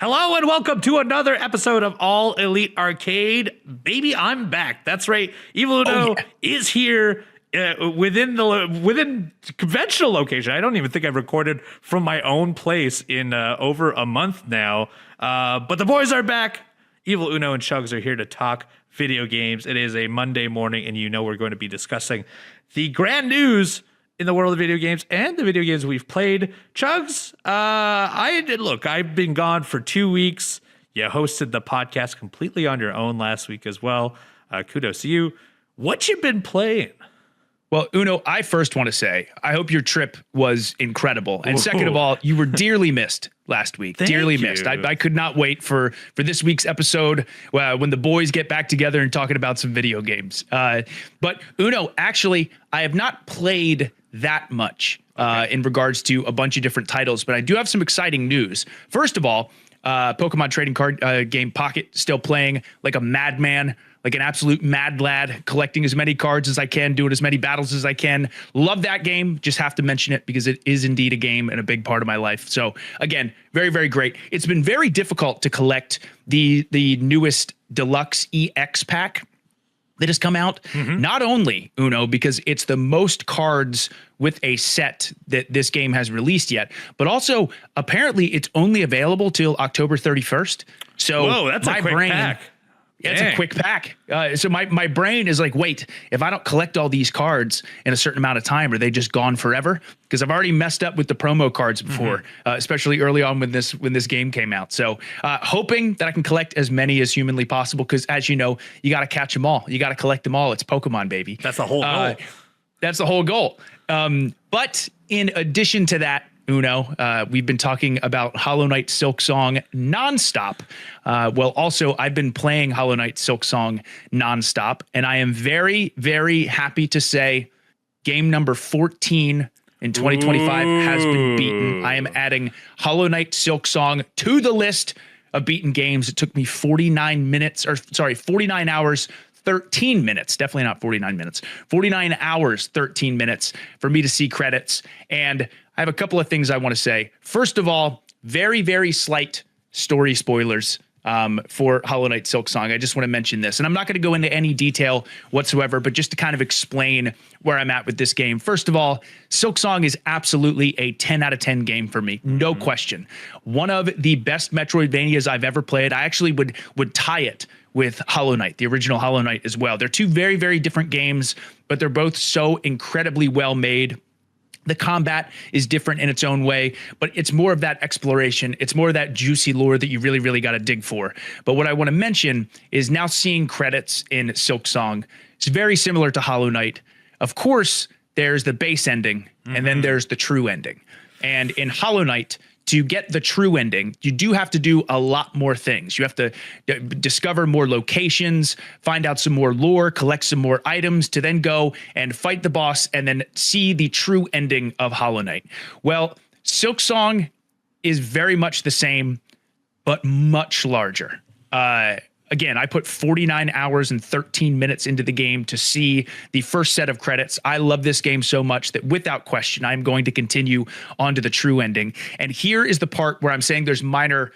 Hello and welcome to another episode of All Elite Arcade. Baby, I'm back. That's right. Evil Uno is here within conventional location. I don't even think I've recorded from my own place in over a month now. But the boys are back. Evil Uno and Chugs are here to talk video games. It is a Monday morning, and you know we're going to be discussing the grand news in the world of video games and the video games we've played. Chugs, I've been gone for 2 weeks. You hosted the podcast completely on your own last week as well. Kudos to you. What you been playing? Well, Uno, I first want to say, I hope your trip was incredible. And second of all, you were dearly missed last week. Dearly missed. I could not wait for this week's episode when the boys get back together and talking about some video games. But Uno, actually, I have not played that much in regards to a bunch of different titles, but I do have some exciting news. First of all, Pokemon trading card game Pocket still playing like a madman, like an absolute mad lad, collecting as many cards as I can, doing as many battles as I can. Love that game. Just have to mention it because it is indeed a game and a big part of my life. So again, very, very great. It's been very difficult to collect the newest Deluxe EX pack that has come out. Not only, Uno, because it's the most cards with a set that this game has released yet, but also apparently it's only available till October 31st. So whoa, that's a quick pack. Yeah, it's a quick pack. So my brain is like, wait, if I don't collect all these cards in a certain amount of time, are they just gone forever? Because I've already messed up with the promo cards before, especially early on when this game came out. So hoping that I can collect as many as humanly possible, because as you know, you got to catch them all. You got to collect them all. It's Pokemon, baby. That's the whole goal. That's the whole goal. But in addition to that, Uno, we've been talking about Hollow Knight Silksong nonstop. Well, also, I've been playing Hollow Knight Silksong nonstop, and I am very, very happy to say game number 14 in 2025 has been beaten. I am adding Hollow Knight Silksong to the list of beaten games. It took me 49 hours, 13 minutes, definitely not 49 minutes, 49 hours, 13 minutes for me to see credits. And I have a couple of things I want to say. First of all, very, very slight story spoilers for Hollow Knight Silksong. I just want to mention this, and I'm not going to go into any detail whatsoever, but just to kind of explain where I'm at with this game. First of all, Silksong is absolutely a 10 out of 10 game for me. No question. One of the best Metroidvanias I've ever played. I actually would tie it with Hollow Knight, the original Hollow Knight as well. They're two very, very different games, but they're both so incredibly well made. The combat is different in its own way, but it's more of that exploration. It's more of that juicy lore that you really, really got to dig for. But what I want to mention is now seeing credits in Silksong. It's very similar to Hollow Knight. Of course, there's the base ending, and then there's the true ending. And in Hollow Knight, to get the true ending, you do have to do a lot more things. You have to discover more locations, find out some more lore, collect some more items to then go and fight the boss and then see the true ending of Hollow Knight. Well, Silksong is very much the same, but much larger. Again, I put 49 hours and 13 minutes into the game to see the first set of credits. I love this game so much that without question, I'm going to continue on to the true ending. And here is the part where I'm saying there's minor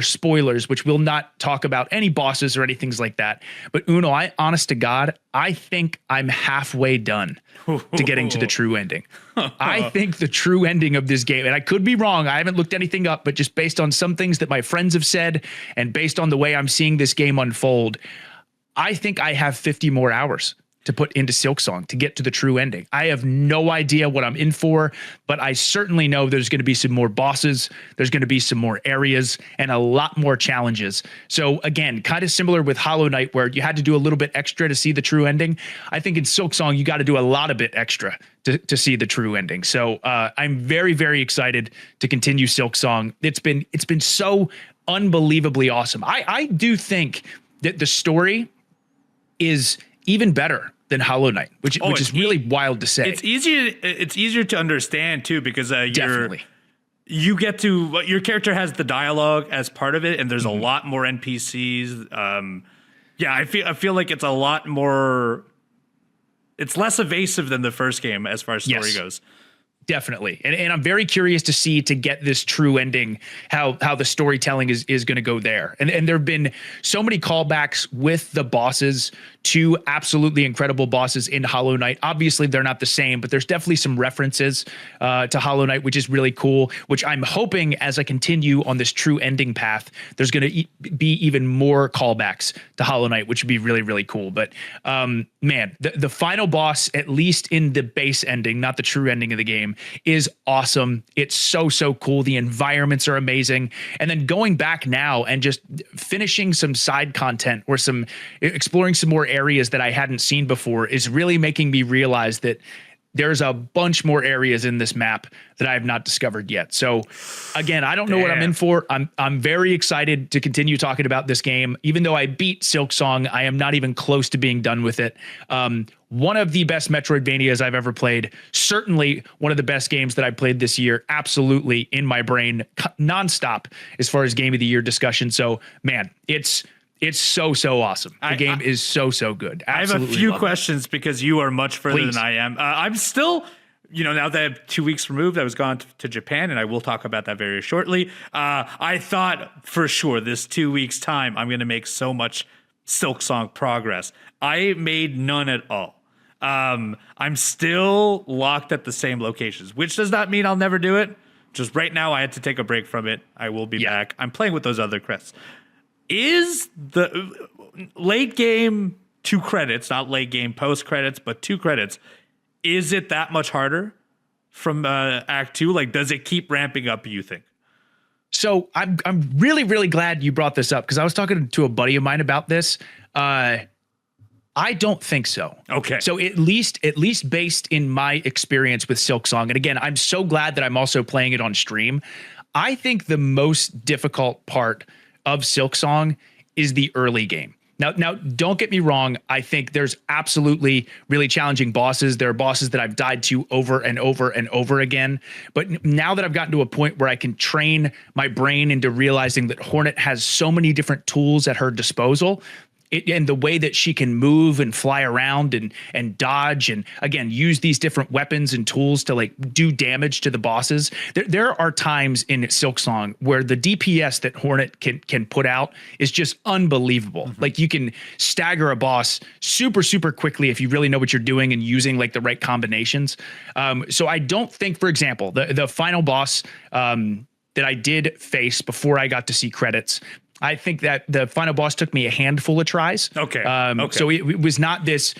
spoilers, which will not talk about any bosses or anything like that. But Uno, honest to God, I think I'm halfway done to getting to the true ending. I think the true ending of this game, and I could be wrong, I haven't looked anything up, but just based on some things that my friends have said and based on the way I'm seeing this game unfold, I think I have 50 more hours to put into Silksong to get to the true ending. I have no idea what I'm in for, but I certainly know there's going to be some more bosses, there's going to be some more areas, and a lot more challenges. So again, kind of similar with Hollow Knight, where you had to do a little bit extra to see the true ending. I think in Silksong, you got to do a lot of bit extra to see the true ending. So I'm very, very excited to continue Silksong. It's been so unbelievably awesome. I do think that the story is even better than Hollow Knight, which is really wild to say. It's easier to understand too, because Definitely. You get to, your character has the dialogue as part of it, and there's a lot more NPCs. I feel like it's a lot more. It's less evasive than the first game as far as story goes. Definitely. And I'm very curious to get this true ending, how the storytelling is going to go there. And there have been so many callbacks with the bosses to absolutely incredible bosses in Hollow Knight. Obviously, they're not the same, but there's definitely some references to Hollow Knight, which is really cool, which I'm hoping as I continue on this true ending path, there's going to be even more callbacks to Hollow Knight, which would be really, really cool. But man, the final boss, at least in the base ending, not the true ending of the game, is awesome. It's so cool. The environments are amazing. And then going back now and just finishing some side content or exploring some more areas that I hadn't seen before is really making me realize that there's a bunch more areas in this map that I have not discovered yet. So again, I don't know what I'm in for. I'm very excited to continue talking about this game. Even though I beat Silksong, I am not even close to being done with it. One of the best Metroidvanias I've ever played. Certainly one of the best games that I played this year. Absolutely in my brain, nonstop as far as game of the year discussion. So man, it's so awesome. The game is so good. Absolutely, I have a few questions because you are much further than I am. I'm still, now that I have 2 weeks removed, I was gone to Japan, and I will talk about that very shortly. I thought for sure this 2 weeks time, I'm going to make so much Silksong progress. I made none at all. I'm still locked at the same locations, which does not mean I'll never do it. Just right now, I had to take a break from it. I will be back. I'm playing with those other crests. Is the late game 2 credits, not late game post credits, but 2 credits, is it that much harder from Act 2? Like, does it keep ramping up, you think? So I'm really, really glad you brought this up because I was talking to a buddy of mine about this. I don't think so. Okay. So at least based in my experience with Silksong, and again, I'm so glad that I'm also playing it on stream. I think the most difficult part of Silksong is the early game. Now, don't get me wrong. I think there's absolutely really challenging bosses. There are bosses that I've died to over and over and over again. But now that I've gotten to a point where I can train my brain into realizing that Hornet has so many different tools at her disposal, and the way that she can move and fly around and dodge and again use these different weapons and tools to like do damage to the bosses. There are times in Silksong where the DPS that Hornet can put out is just unbelievable. Mm-hmm. Like you can stagger a boss super quickly if you really know what you're doing and using like the right combinations. So I don't think, for example, the final boss that I did face before I got to see credits, I think that the final boss took me a handful of tries. Okay. So it was not this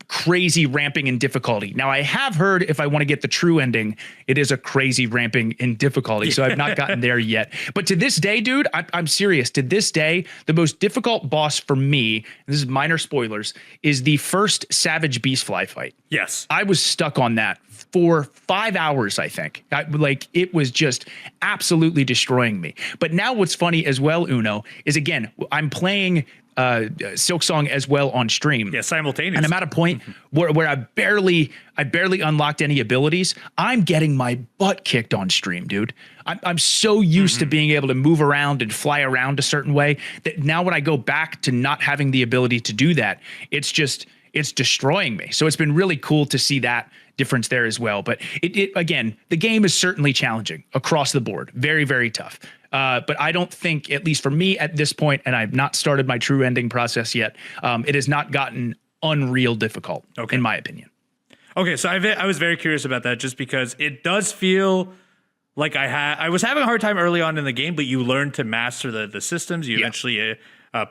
crazy ramping in difficulty. Now, I have heard if I want to get the true ending, it is a crazy ramping in difficulty. So I've not gotten there yet. But to this day, dude, I'm serious. To this day, the most difficult boss for me, this is minor spoilers, is the first Savage Beastfly fight. Yes. I was stuck on that for 5 hours, I think. It was just absolutely destroying me. But now what's funny as well, Uno, is again, I'm playing Silksong as well on stream. Yeah, simultaneously. And I'm at a point where I barely unlocked any abilities. I'm getting my butt kicked on stream, dude. I'm so used to being able to move around and fly around a certain way that now when I go back to not having the ability to do that, it's destroying me. So it's been really cool to see that difference there as well. But it again, the game is certainly challenging across the board. Very, very tough. But I don't think, at least for me at this point, and I've not started my true ending process yet, it has not gotten unreal difficult, in my opinion. Okay, so I was very curious about that just because it does feel like I was having a hard time early on in the game, but you learn to master the systems. You eventually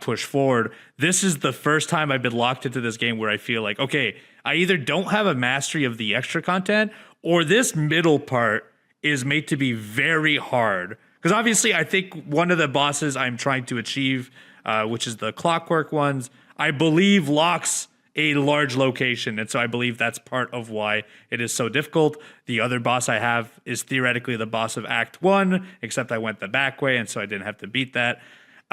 push forward. This is the first time I've been locked into this game where I feel like, okay, I either don't have a mastery of the extra content or this middle part is made to be very hard. Because obviously I think one of the bosses I'm trying to achieve, which is the clockwork ones, I believe locks a large location. And so I believe that's part of why it is so difficult. The other boss I have is theoretically the boss of Act 1, except I went the back way, and so I didn't have to beat that.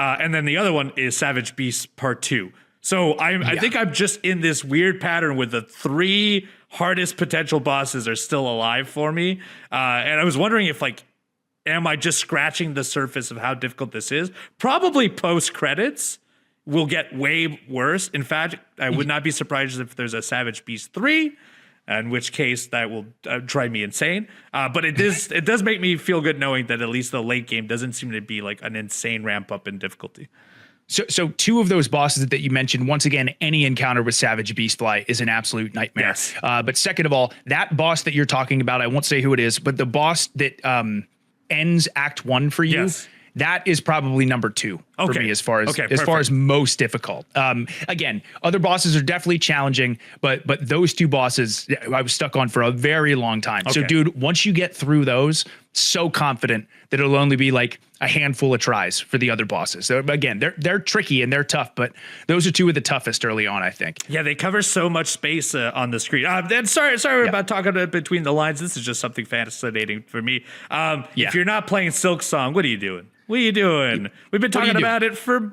And then the other one is Savage Beast Part 2. So I think I'm just in this weird pattern where the 3 hardest potential bosses are still alive for me. And I was wondering if, like, am I just scratching the surface of how difficult this is? Probably post-credits will get way worse. In fact, I would not be surprised if there's a Savage Beast 3. in which case that will drive me insane. But it does make me feel good knowing that at least the late game doesn't seem to be like an insane ramp up in difficulty. So two of those bosses that you mentioned, once again, any encounter with Savage Beastfly is an absolute nightmare. Yes. But second of all, that boss that you're talking about, I won't say who it is, but the boss that ends Act 1 for you, Yes. that is probably number 2 for me as far as most difficult. Again, other bosses are definitely challenging, but those two bosses I was stuck on for a very long time. So dude, once you get through those, so confident that it'll only be like a handful of tries for the other bosses. So again, they're tricky and they're tough, but those are two of the toughest early on, I think. Yeah, they cover so much space on the screen. And sorry about talking between the lines. This is just something fascinating for me. If you're not playing Silksong, what are you doing? What are you doing? We've been talking about it for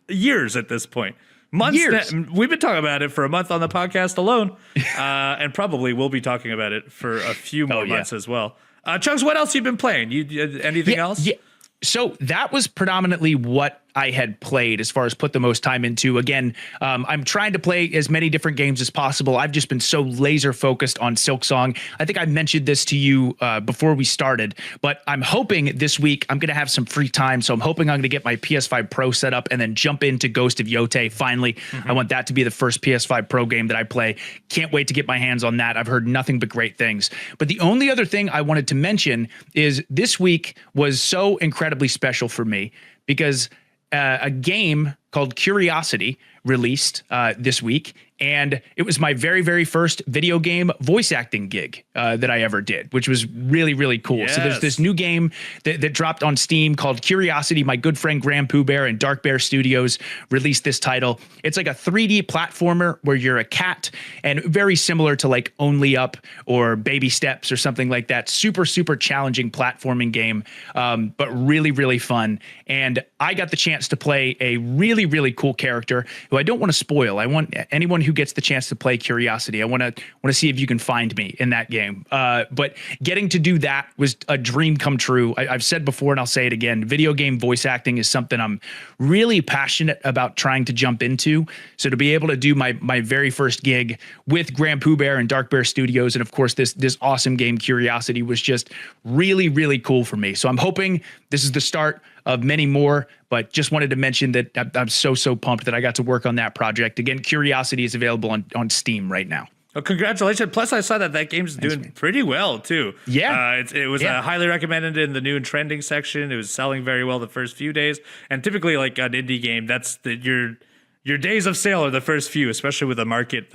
years at this point. Months. We've been talking about it for a month on the podcast alone, and probably we'll be talking about it for a few more months as well. Chugs, what else you been playing? Anything else? Yeah. So that was predominantly what I had played as far as put the most time into. Again, I'm trying to play as many different games as possible. I've just been so laser focused on Silksong. I think I mentioned this to you before we started, but I'm hoping this week I'm going to have some free time. So I'm hoping I'm going to get my PS5 Pro set up and then jump into Ghost of Yote. Finally, I want that to be the first PS5 Pro game that I play. Can't wait to get my hands on that. I've heard nothing but great things. But the only other thing I wanted to mention is this week was so incredibly special for me because a game called Curiosity released this week, and it was my very, very first video game voice acting gig that I ever did, which was really, really cool. Yes. So there's this new game that dropped on Steam called Curiosity. My good friend Graham Pooh Bear and Dark Bear Studios released this title. It's like a 3D platformer where you're a cat, and very similar to like Only Up or Baby Steps or something like that. Super, super challenging platforming game, but really, really fun. And I got the chance to play a really, really cool character who I don't want to spoil. I want anyone who gets the chance to play Curiosity, I want to see if you can find me in that game. But getting to do that was a dream come true. I've said before, and I'll say it again, video game voice acting is something I'm really passionate about trying to jump into. So to be able to do my very first gig with Graham Pooh Bear and Dark Bear Studios, and of course this awesome game Curiosity, was just really, really cool for me. So I'm hoping this is the start of many more, but just wanted to mention that I'm so pumped that I got to work on that project. Again, Curiosity is available on Steam right now. Well, congratulations. Plus, I saw that game's doing pretty well, too. Yeah. It was highly recommended in the new and trending section. It was selling very well the first few days. And typically, like an indie game, that's your days of sale are the first few, especially with the market.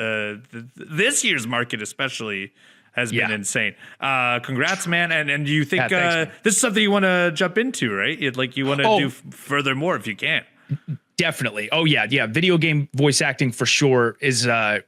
This year's market especially has been insane. Congrats, man. And you think thanks, this is something you want to jump into, right? You want to do further more if you can. Definitely. Oh yeah. Video game voice acting for sure is I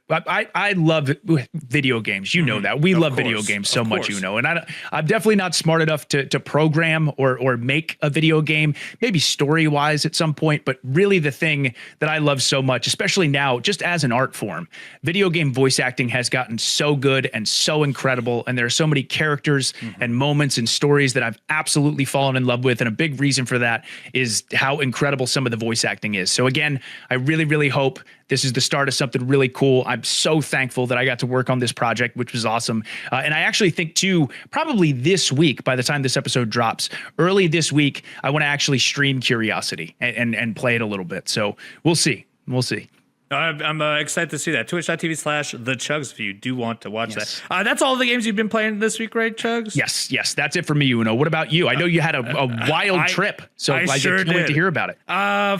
love video games. You know that. We love video games so much, and I'm definitely not smart enough to program or make a video game, maybe story wise at some point, but really the thing that I love so much, especially now, just as an art form, video game voice acting has gotten so good and so incredible. And there are so many characters and moments and stories that I've absolutely fallen in love with. And a big reason for that is how incredible some of the voice acting is. So again, I really, really hope this is the start of something really cool. I'm so thankful that I got to work on this project, which was awesome. And I actually think too, probably this week, by the time this episode drops, early this week, I want to actually stream Curiosity and play it a little bit. So we'll see. We'll see. I'm excited to see that. Twitch.tv/TheChugs if you do want to watch that. That's all the games you've been playing this week, right, Chugs? Yes. That's it for me, Uno. What about you? I know you had a wild trip, so I sure can't wait to hear about it.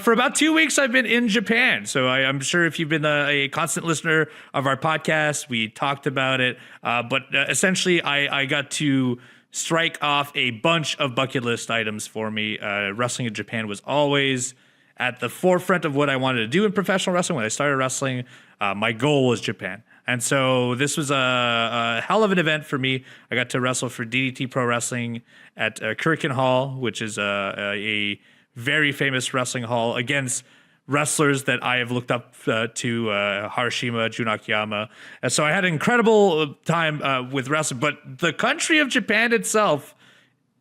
For about 2 weeks, I've been in Japan. So I'm sure if you've been a constant listener of our podcast, we talked about it. But essentially, I got to strike off a bunch of bucket list items for me. Wrestling in Japan was always at the forefront of what I wanted to do in professional wrestling. When I started wrestling, my goal was Japan. And so this was a hell of an event for me. I got to wrestle for DDT Pro Wrestling at Kurikan Hall, which is a very famous wrestling hall, against wrestlers that I have looked up to, Harashima, Jun Akiyama. And so I had an incredible time with wrestling. But the country of Japan itself,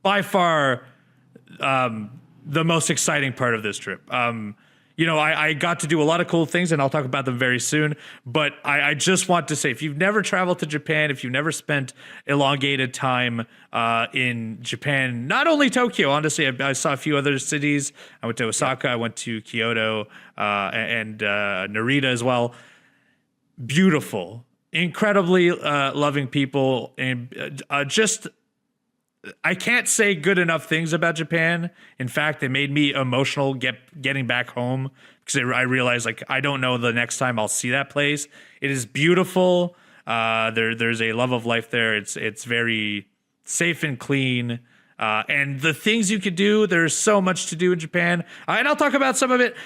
by far, the most exciting part of this trip. I got to do a lot of cool things, and I'll talk about them very soon. But I just want to say, if you've never traveled to Japan, if you've never spent elongated time in Japan, not only Tokyo, honestly, I saw a few other cities. I went to Osaka, I went to Kyoto, and Narita as well. Beautiful, incredibly loving people, and just I can't say good enough things about Japan. In fact, it made me emotional getting back home because I realized like I don't know the next time I'll see that place. It is beautiful. There's a love of life there. It's very safe and clean. And the things you could do, there's so much to do in Japan. And I'll talk about some of it,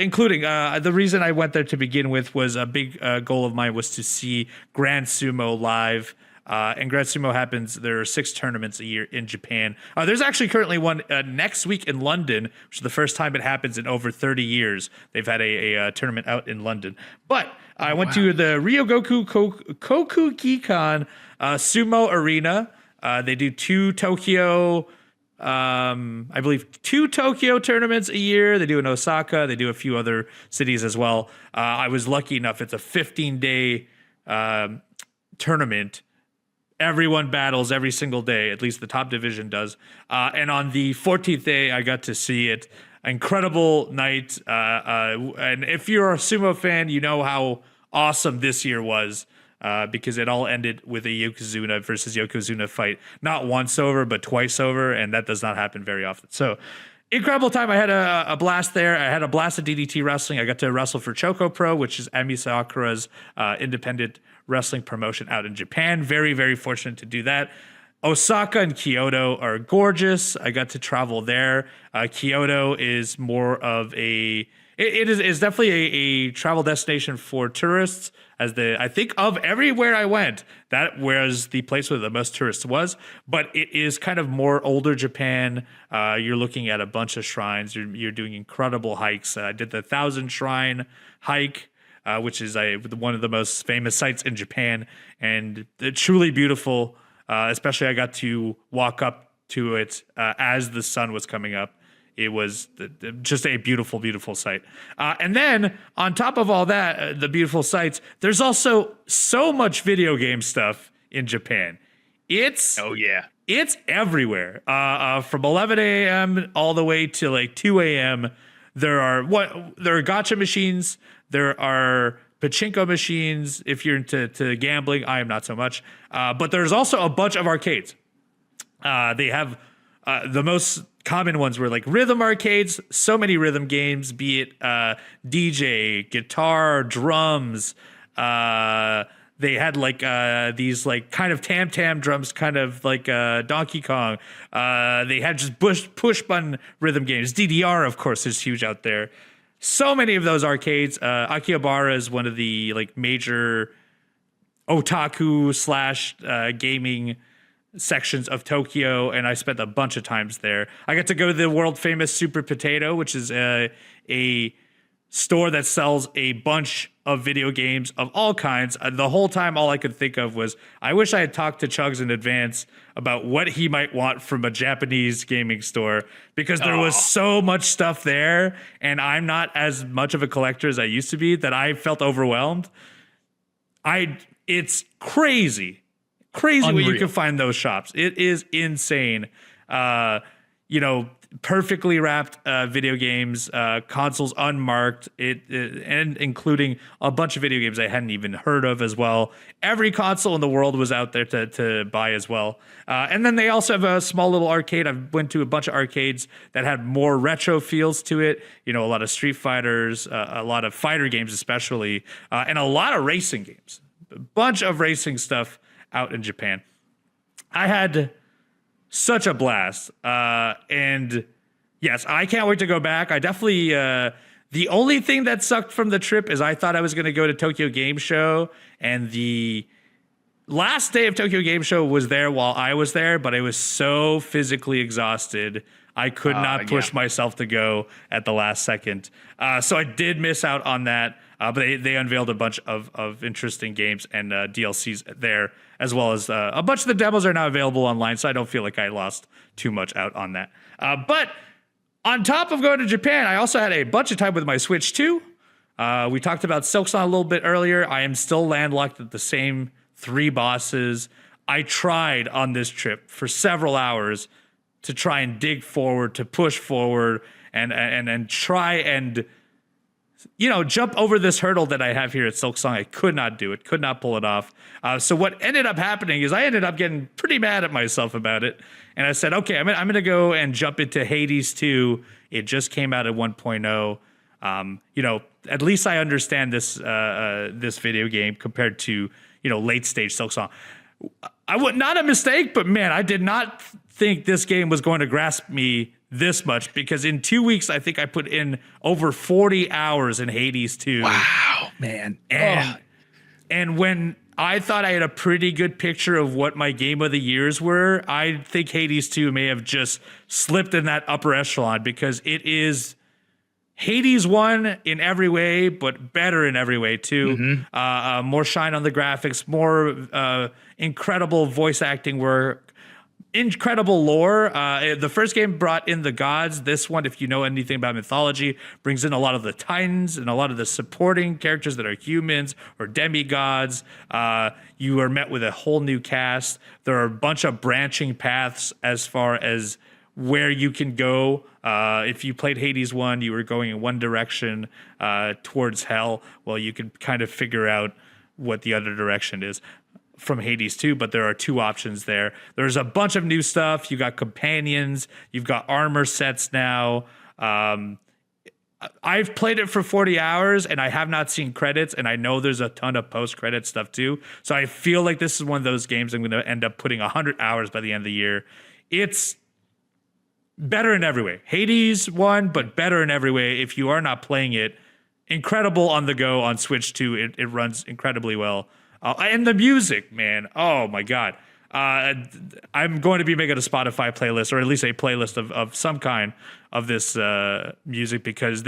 including the reason I went there to begin with was a big goal of mine was to see Grand Sumo live. And Grand Sumo happens, there are 6 tournaments a year in Japan. There's actually currently one next week in London, which is the first time it happens in over 30 years. They've had a tournament out in London. But I went to the Ryogoku Kokugikan Sumo Arena. They do 2 Tokyo, I believe 2 Tokyo tournaments a year. They do in Osaka. They do a few other cities as well. I was lucky enough. It's a 15-day tournament. Everyone battles every single day, at least the top division does. And on the 14th day, I got to see it. Incredible night. And if you're a sumo fan, you know how awesome this year was because it all ended with a Yokozuna versus Yokozuna fight. Not once over, but twice over, and that does not happen very often. So incredible time. I had a blast there. I had a blast at DDT Wrestling. I got to wrestle for Choco Pro, which is Emi Sakura's independent wrestling promotion out in Japan. Very, very fortunate to do that. Osaka and Kyoto are gorgeous. I got to travel there. Kyoto is more of it is definitely a travel destination for tourists. I think of everywhere I went, that was the place where the most tourists was. But it is kind of more older Japan. You're looking at a bunch of shrines. You're doing incredible hikes. I did the 1,000 Shrine hike, which is one of the most famous sites in Japan, and truly beautiful. Especially I got to walk up to it as the sun was coming up. It was just a beautiful, beautiful sight. And then on top of all that, the beautiful sights, there's also so much video game stuff in Japan. It's everywhere. From 11 a.m. all the way to like 2 a.m. There are gacha machines. There are pachinko machines. If you're into gambling, I am not so much. But there's also a bunch of arcades. They have the most common ones were like rhythm arcades. So many rhythm games, be it DJ, guitar, drums. They had like these like kind of tam drums, kind of like Donkey Kong. They had just push button rhythm games. DDR, of course, is huge out there. So many of those arcades. Akihabara is one of the like major otaku / gaming sections of Tokyo, and I spent a bunch of times there. I got to go to the world famous Super Potato, which is a store that sells a bunch of video games of all kinds. The whole time, all I could think of was, I wish I had talked to Chugs in advance about what he might want from a Japanese gaming store, because there was so much stuff there, and I'm not as much of a collector as I used to be, that I felt overwhelmed. It's crazy Unreal. What you can find in those shops. It is insane. Perfectly wrapped video games, consoles unmarked, and including a bunch of video games I hadn't even heard of as well. Every console in the world was out there to buy as well. And then they also have a small little arcade. I went to a bunch of arcades that had more retro feels to it. A lot of Street Fighters, a lot of fighter games especially, and a lot of racing games. A bunch of racing stuff out in Japan. I had such a blast. And yes, I can't wait to go back. I definitely, the only thing that sucked from the trip is I thought I was going to go to Tokyo Game Show, and the last day of Tokyo Game Show was there while I was there, but I was so physically exhausted. I could not push myself to go at the last second. So I did miss out on that. But they unveiled a bunch of interesting games and DLCs there, as well as a bunch of the demos are now available online, so I don't feel like I lost too much out on that. But On top of going to Japan, I also had a bunch of time with my Switch 2. We talked about Silksong a little bit earlier. I am still landlocked at the same 3 bosses. I tried on this trip for several hours to try and dig forward, to push forward, and try and jump over this hurdle that I have here at Silksong. I could not do it, could not pull it off. So what ended up happening is I ended up getting pretty mad at myself about it. And I said, okay, I'm going to go and jump into Hades 2. It just came out at 1.0. At least I understand this video game compared to, late stage Silksong. Not a mistake, but man, I did not think this game was going to grasp me this much, because in 2 weeks, I think I put in over 40 hours in Hades 2. Wow, man. And when I thought I had a pretty good picture of what my game of the years were, I think Hades 2 may have just slipped in that upper echelon, because it is Hades 1 in every way, but better in every way too. More shine on the graphics, more incredible voice acting work, incredible lore. The first game brought in the gods. This one, if you know anything about mythology, brings in a lot of the titans and a lot of the supporting characters that are humans or demigods. You are met with a whole new cast. There are a bunch of branching paths as far as where you can go. If you played Hades 1, you were going in one direction towards hell. Well, you can kind of figure out what the other direction is from Hades 2, but there are 2 options there. There's a bunch of new stuff. You got companions. You've got armor sets now. I've played it for 40 hours, and I have not seen credits, and I know there's a ton of post-credit stuff too. So I feel like this is one of those games I'm going to end up putting 100 hours by the end of the year. It's better in every way. Hades 1, but better in every way. If you are not playing it, incredible on the go on Switch 2. It runs incredibly well. And the music, man. Oh, my God. I'm going to be making a Spotify playlist, or at least a playlist of some kind of this music, because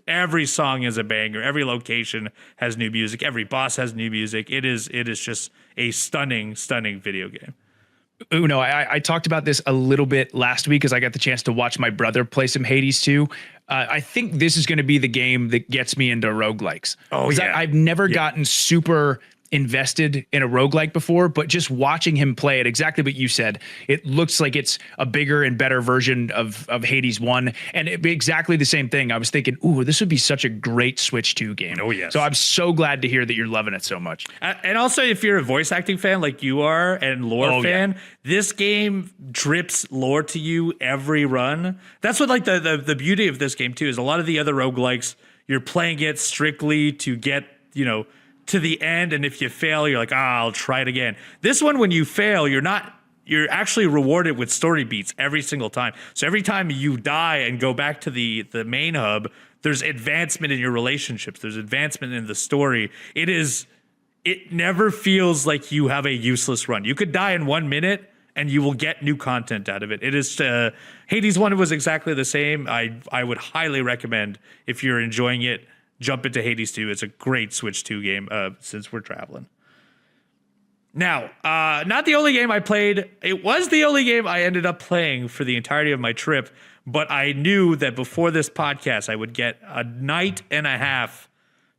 every song is a banger. Every location has new music. Every boss has new music. It is just a stunning, stunning video game. Uno, I talked about this a little bit last week, as I got the chance to watch my brother play some Hades 2. I think this is going to be the game that gets me into roguelikes. Oh, yeah. I've never gotten super invested in a roguelike before, but just watching him play it, exactly what you said, it looks like it's a bigger and better version of Hades 1, and it'd be exactly the same thing. I was thinking, ooh, this would be such a great Switch 2 game. Oh, yes. So I'm so glad to hear that you're loving it so much. And also, if you're a voice acting fan like you are, and lore fan, this game drips lore to you every run. That's what, like, the beauty of this game too, is a lot of the other roguelikes, you're playing it strictly to get, to the end, and if you fail, you're like, I'll try it again. This one, when you fail, you're actually rewarded with story beats every single time. So every time you die and go back to the main hub, there's advancement in your relationships. There's advancement in the story. It never feels like you have a useless run. You could die in 1 minute and you will get new content out of it. It is Hades 1 was exactly the same. I would highly recommend, if you're enjoying it, jump into Hades 2. It's a great Switch 2 game since we're traveling. Now, not the only game I played. It was the only game I ended up playing for the entirety of my trip, but I knew that before this podcast, I would get a night and a half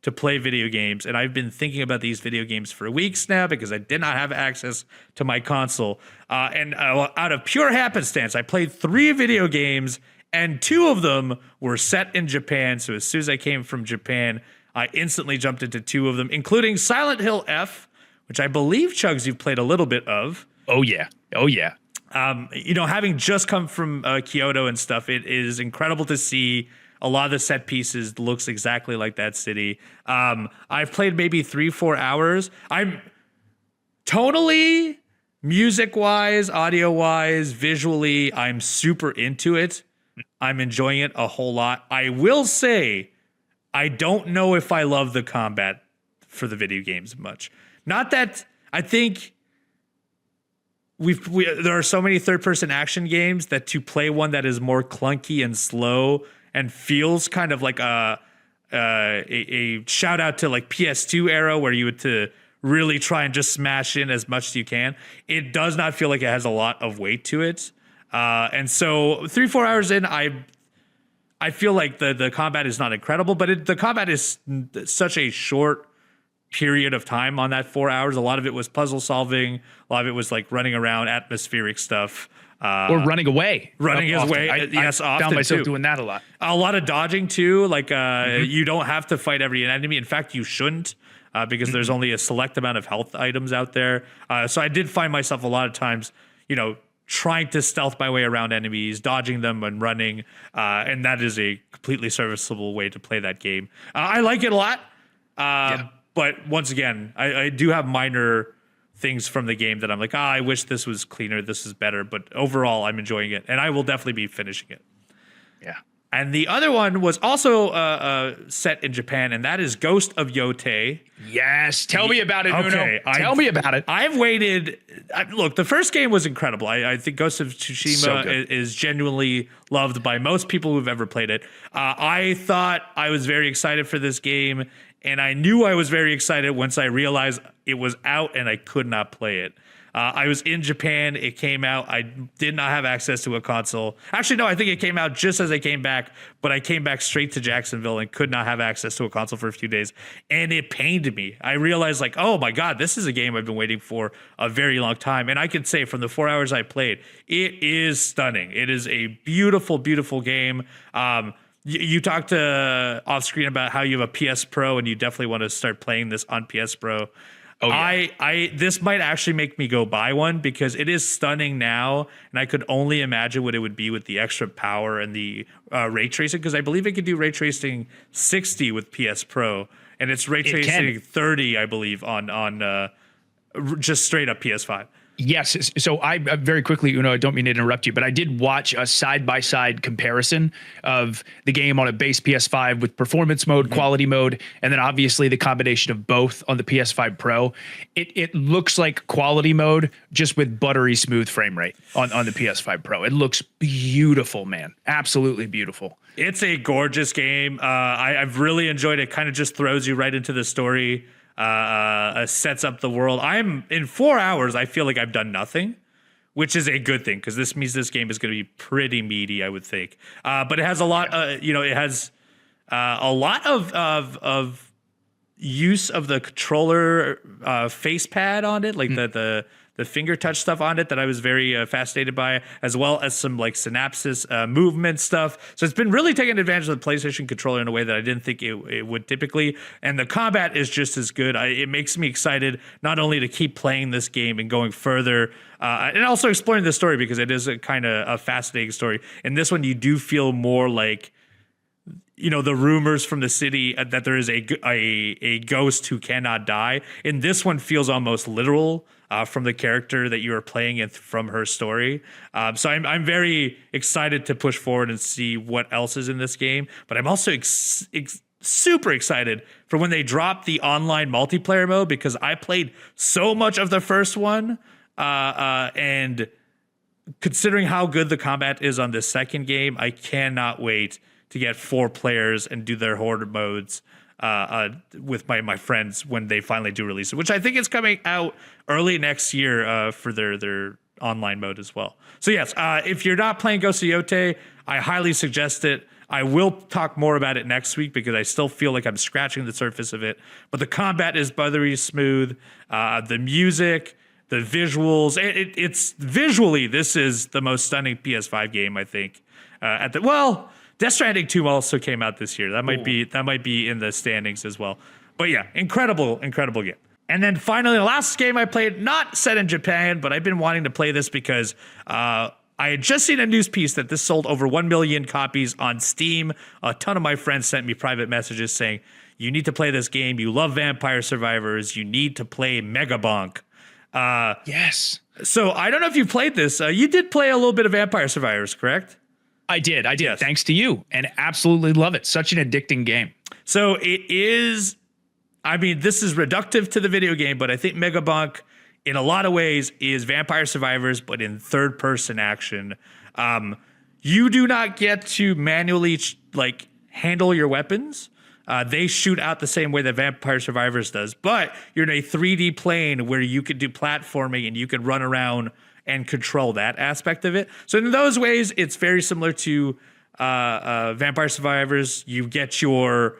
to play video games, and I've been thinking about these video games for weeks now because I did not have access to my console. And out of pure happenstance, I played 3 video games, and 2 of them were set in Japan. So as soon as I came from Japan, I instantly jumped into 2 of them, including Silent Hill F, which I believe, Chugs, you've played a little bit of. Oh, yeah. Having just come from Kyoto and stuff, it is incredible to see a lot of the set pieces looks exactly like that city. I've played maybe 3-4 hours. I'm tonally, music-wise, audio-wise, visually, I'm super into it. I'm enjoying it a whole lot. I will say, I don't know if I love the combat for the video games much. Not that I think there are so many third-person action games that to play one that is more clunky and slow and feels kind of like a shout out to like PS2 era where you would to really try and just smash in as much as you can. It does not feel like it has a lot of weight to it. And so 3-4 hours in, I feel like the combat is not incredible, but the combat is such a short period of time on that 4 hours. A lot of it was puzzle solving. A lot of it was like running around, atmospheric stuff. Or running away. Running his way. Yes, I found myself doing that a lot. A lot of dodging too. Like you don't have to fight every enemy. In fact, you shouldn't. Because there's only a select amount of health items out there. So I did find myself a lot of times, trying to stealth my way around enemies, dodging them and running. And that is a completely serviceable way to play that game. I like it a lot. But once again, I do have minor things from the game that I'm like, I wish this was cleaner. This is better. But overall, I'm enjoying it. And I will definitely be finishing it. Yeah. And the other one was also set in Japan, and that is Ghost of Yotei. Yes. Tell me about it, Okay, Uno. Tell me about it. I've waited. Look, the first game was incredible. I think Ghost of Tsushima is genuinely loved by most people who've ever played it. I thought I was very excited for this game, and I knew I was very excited once I realized it was out and I could not play it. I was in Japan. It came out. I did not have access to a console. Actually, no, I think it came out just as I came back, but I came back straight to Jacksonville and could not have access to a console for a few days. And it pained me. I realized, like, oh my God, this is a game I've been waiting for a very long time. And I can say from the 4 hours I played, it is stunning. It is a beautiful, beautiful game. You talked off screen about how you have a PS Pro and you definitely want to start playing this on PS Pro. Oh, yeah. This might actually make me go buy one because it is stunning now, and I could only imagine what it would be with the extra power and the ray tracing, because I believe it could do ray tracing 60 with PS Pro, and it's ray tracing 30, I believe, on just straight up PS5. Yes. So I very quickly, Uno, I don't mean to interrupt you, but I did watch a side-by-side comparison of the game on a base PS5 with performance mode, quality mode, and then obviously the combination of both on the PS5 Pro. It looks like quality mode just with buttery smooth frame rate on the PS5 Pro. It looks beautiful, man. Absolutely beautiful. It's a gorgeous game. I've really enjoyed it. Kind of just throws you right into the story. Sets up the world. In 4 hours, I feel like I've done nothing, which is a good thing because this means this game is going to be pretty meaty, I would think. But it has a lot. It has a lot of use of the controller face pad on it, like the finger touch stuff on it that I was very fascinated by, as well as some like synapses movement stuff. So it's been really taking advantage of the PlayStation controller in a way that I didn't think it would typically. And the combat is just as good. It makes me excited not only to keep playing this game and going further, and also exploring the story because it is a kind of a fascinating story. In this one, you do feel more like, the rumors from the city that there is a ghost who cannot die. And this one feels almost literal from the character that you are playing and from her story. So I'm very excited to push forward and see what else is in this game. But I'm also super excited for when they drop the online multiplayer mode because I played so much of the first one. And considering how good the combat is on this second game, I cannot wait to get 4 players and do their horde modes with my friends when they finally do release it, which I think is coming out early next year for their online mode as well. So yes, if you're not playing Ghost of Yotei, I highly suggest it. I will talk more about it next week because I still feel like I'm scratching the surface of it. But the combat is buttery smooth. The music, the visuals, it's visually, this is the most stunning PS5 game, I think. Death Stranding 2 also came out this year. That might be in the standings as well. But yeah, incredible game. And then finally, the last game I played, not set in Japan, but I've been wanting to play this because I had just seen a news piece that this sold over 1 million copies on Steam. A ton of my friends sent me private messages saying, you need to play this game. You love Vampire Survivors. You need to play Megabonk. Yes. So I don't know if you played this. You did play a little bit of Vampire Survivors, correct? I did. Yes. Thanks to you. And absolutely love it. Such an addicting game. So it is, this is reductive to the video game, but I think Megabonk in a lot of ways is Vampire Survivors, but in third person action. You do not get to manually handle your weapons. They shoot out the same way that Vampire Survivors does, but you're in a 3D plane where you could do platforming and you could run around and control that aspect of it. So in those ways, it's very similar to Vampire Survivors, you get your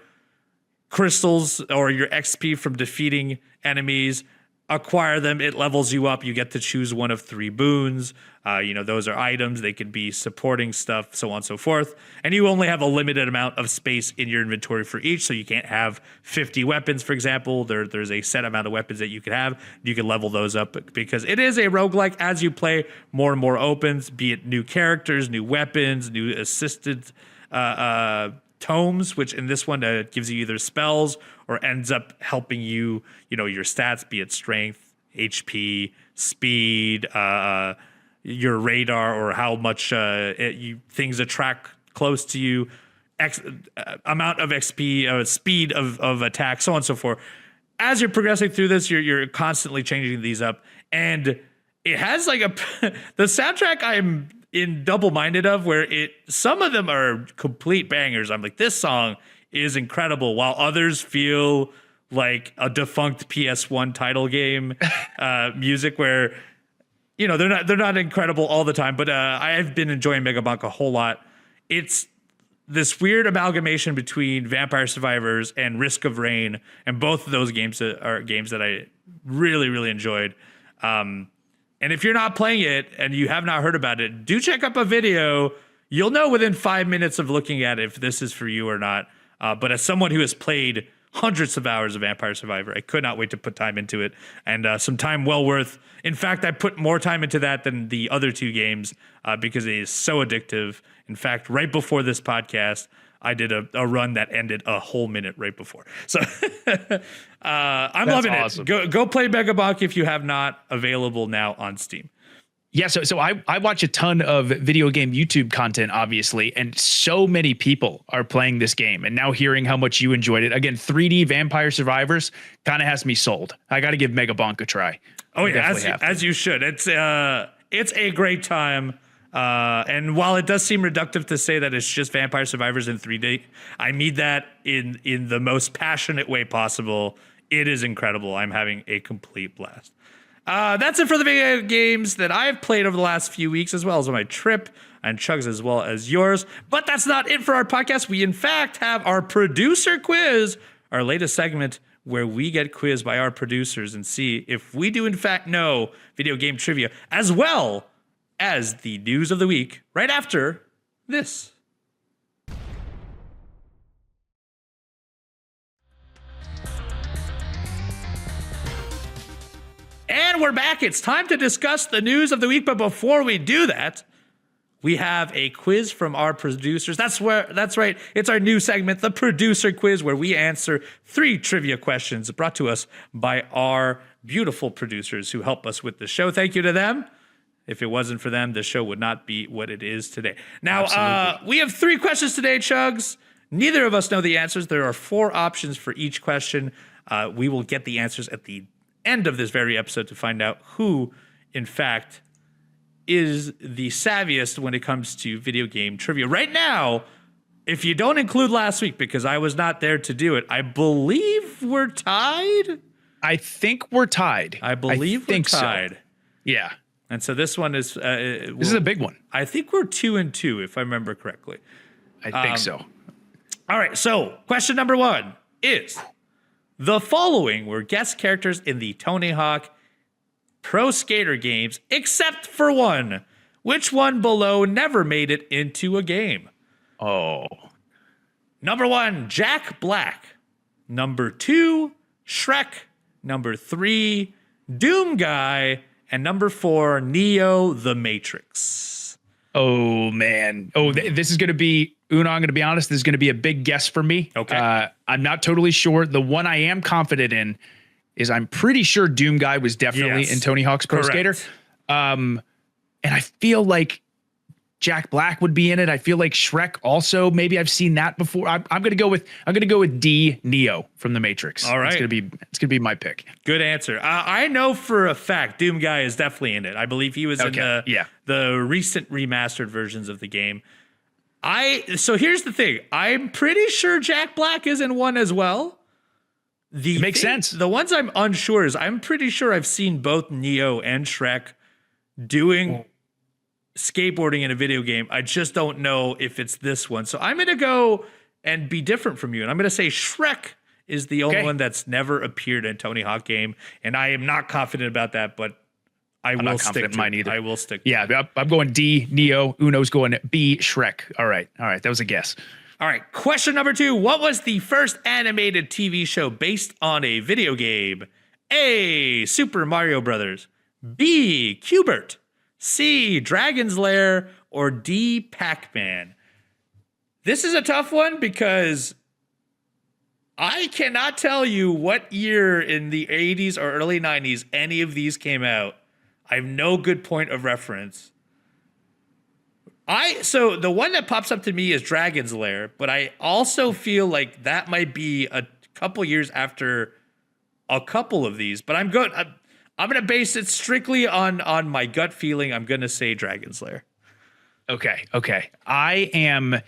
crystals or your XP from defeating enemies, acquire them, it levels you up. You get to choose one of 3 boons. Those are items. They could be supporting stuff, so on and so forth. And you only have a limited amount of space in your inventory for each, so you can't have 50 weapons, for example. There's a set amount of weapons that you can have. You can level those up because it is a roguelike. As you play, more and more opens, be it new characters, new weapons, new assisted tomes, which in this one gives you either spells or ends up helping you, your stats, be it strength, HP, speed, your radar, or how much things attract close to you, amount of XP, speed of attack, so on and so forth. As you're progressing through this, you're constantly changing these up, and it has like the soundtrack I'm in double-minded of, where some of them are complete bangers. I'm like, this song is incredible, while others feel like a defunct PS1 title game music, where they're not incredible all the time. But I've been enjoying Megabonk a whole lot. It's this weird amalgamation between Vampire Survivors and Risk of Rain, and both of those games are games that I really, really enjoyed. And if you're not playing it and you have not heard about it, do check up a video. You'll know within 5 minutes of looking at it if this is for you or not. But as someone who has played hundreds of hours of Vampire Survivor, I could not wait to put time into it, and some time well worth. In fact, I put more time into that than the other 2 games because it is so addictive. In fact, right before this podcast, I did a run that ended a whole minute right before. So I'm loving awesome. It. Go play Megabonk if you have not, available now on Steam. Yeah, so I watch a ton of video game YouTube content, obviously, and so many people are playing this game. And now hearing how much you enjoyed it, again, 3D Vampire Survivors kind of has me sold. I got to give Megabonk a try. Oh yeah, as you should. It's a great time. And while it does seem reductive to say that it's just Vampire Survivors in 3D, I mean that in the most passionate way possible. It is incredible. I'm having a complete blast. That's it for the video games that I've played over the last few weeks, as well as on my trip, and Chugs as well as yours. But that's not it for our podcast. We, in fact, have our producer quiz, our latest segment where we get quizzed by our producers and see if we do, in fact, know video game trivia, as well as the news of the week, right after this. And we're back. It's time to discuss the news of the week. But before we do that, we have a quiz from our producers. That's right. It's our new segment, the producer quiz, where we answer 3 trivia questions brought to us by our beautiful producers who help us with the show. Thank you to them. If it wasn't for them, the show would not be what it is today. Now, we have 3 questions today, Chugs. Neither of us know the answers. There are 4 options for each question. We will get the answers at the end of this very episode to find out who, in fact, is the savviest when it comes to video game trivia. Right now, if you don't include last week, because I was not there to do it, I believe we're tied. I think we're tied. I believe we're tied. So. Yeah. And so this one is... this is a big one. I think we're 2-2, if I remember correctly. I think so. All right, so question number 1 is... The following were guest characters in the Tony Hawk Pro Skater games, except for one. Which one below never made it into a game? Oh. Number 1, Jack Black. Number 2, Shrek. Number 3, Doom Guy. And number 4, Neo the Matrix. Oh, man. Oh, this is going to be... Uno, I'm going to be honest, this is going to be a big guess for me. Okay. I'm not totally sure. The one I am confident in is I'm pretty sure Doom Guy was definitely in Tony Hawk's Pro Skater. And I feel like Jack Black would be in it. I feel like Shrek also. Maybe I've seen that before. I'm going to go with D, Neo from the Matrix. All right. It's going to be my pick. Good answer. I know for a fact Doom Guy is definitely in it. I believe he was in the recent remastered versions of the game. So here's the thing. I'm pretty sure Jack Black is in one as well. It makes sense. The ones I'm unsure is I'm pretty sure I've seen both Neo and Shrek doing skateboarding in a video game. I just don't know if it's this one. So I'm going to go and be different from you. And I'm going to say Shrek is the only one that's never appeared in a Tony Hawk game. And I am not confident about that, but I'm will stick to mine either. I will stick to it. I'm going D, Neo. Uno's going B, Shrek. All right. That was a guess. All right. Question number 2. What was the first animated TV show based on a video game? A, Super Mario Brothers. B, Q*bert. C, Dragon's Lair. Or D, Pac-Man. This is a tough one because I cannot tell you what year in the 80s or early 90s any of these came out. I have no good point of reference. So the one that pops up to me is Dragon's Lair, but I also feel like that might be a couple years after a couple of these. But I'm going to base it strictly on my gut feeling. I'm going to say Dragon's Lair. Okay. I'm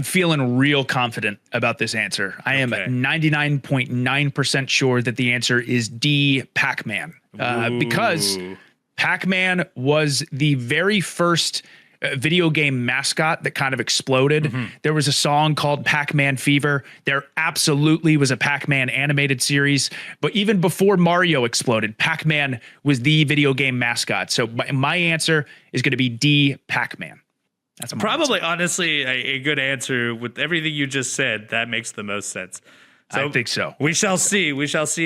feeling real confident about this answer. I am 99.9% sure that the answer is D, Pac-Man. Because Pac-Man was the very first video game mascot that kind of exploded. Mm-hmm. There was a song called Pac-Man Fever. There absolutely was a Pac-Man animated series. But even before Mario exploded, Pac-Man was the video game mascot. So my answer is going to be D, Pac-Man. That's probably, honestly, a good answer. With everything you just said, that makes the most sense. So I think so. We shall see.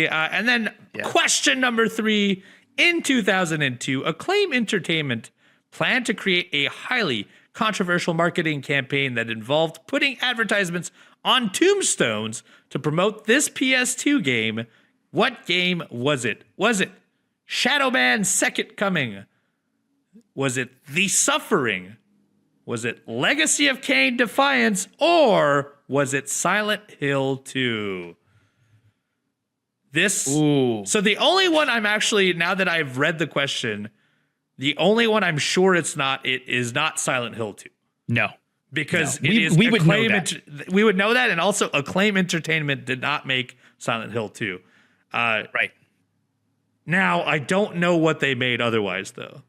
And then question number 3. In 2002, Acclaim Entertainment planned to create a highly controversial marketing campaign that involved putting advertisements on tombstones to promote this PS2 game. What game was it? Was it Shadow Man Second Coming? Was it The Suffering? Was it Legacy of Kain Defiance? Or was it Silent Hill 2? So the only one I'm actually, now that I've read the question, the only one I'm sure it is not Silent Hill 2. No. Because we would know that. We would know that, and also Acclaim Entertainment did not make Silent Hill 2. Right. Now, I don't know what they made otherwise, though.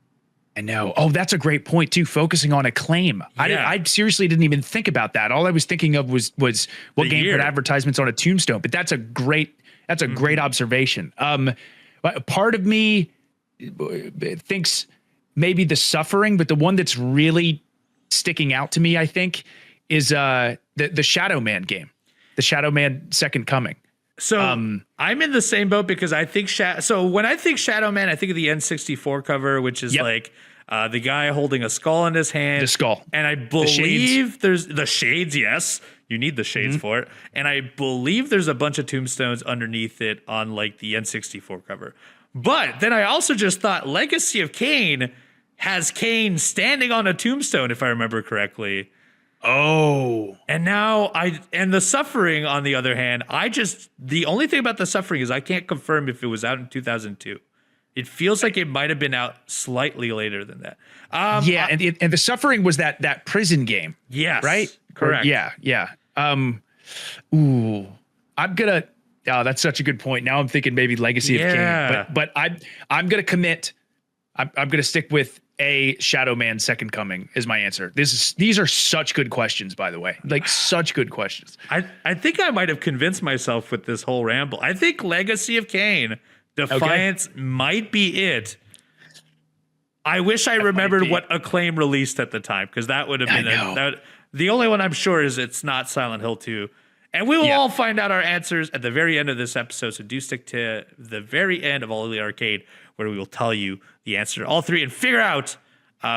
I know. Oh, that's a great point, too, focusing on Acclaim. Yeah. I seriously didn't even think about that. All I was thinking of was what game put advertisements on a tombstone. But that's a great observation. Part of me thinks maybe The Suffering, but the one that's really sticking out to me, I think, is the Shadow Man game, the Shadow Man Second Coming. So I'm in the same boat because I think so when I think Shadow Man, I think of the N64 cover, which is like the guy holding a skull in his hand. The skull. And I believe there's the shades. Yes, you need the shades for it. And I believe there's a bunch of tombstones underneath it on like the N64 cover. But then I also just thought Legacy of Kain has Kain standing on a tombstone, if I remember correctly. Oh. And now The Suffering, on the other hand, the only thing about The Suffering is I can't confirm if it was out in 2002. It feels like it might have been out slightly later than that. And The Suffering was that prison game. Yes. Right? Correct. Yeah. I'm gonna. Oh, that's such a good point. Now I'm thinking maybe Legacy of Kain, but I'm gonna commit. I'm gonna stick with A, Shadow Man Second Coming is my answer. These are such good questions, by the way. Like such good questions. I think I might have convinced myself with this whole ramble. I think Legacy of Kain Defiance might be it. I wish I remembered what Acclaim released at the time, because that would have been the only one I'm sure is it's not Silent Hill 2. And we will all find out our answers at the very end of this episode. So do stick to the very end of All Elite Arcade, where we will tell you the answer to all three and figure out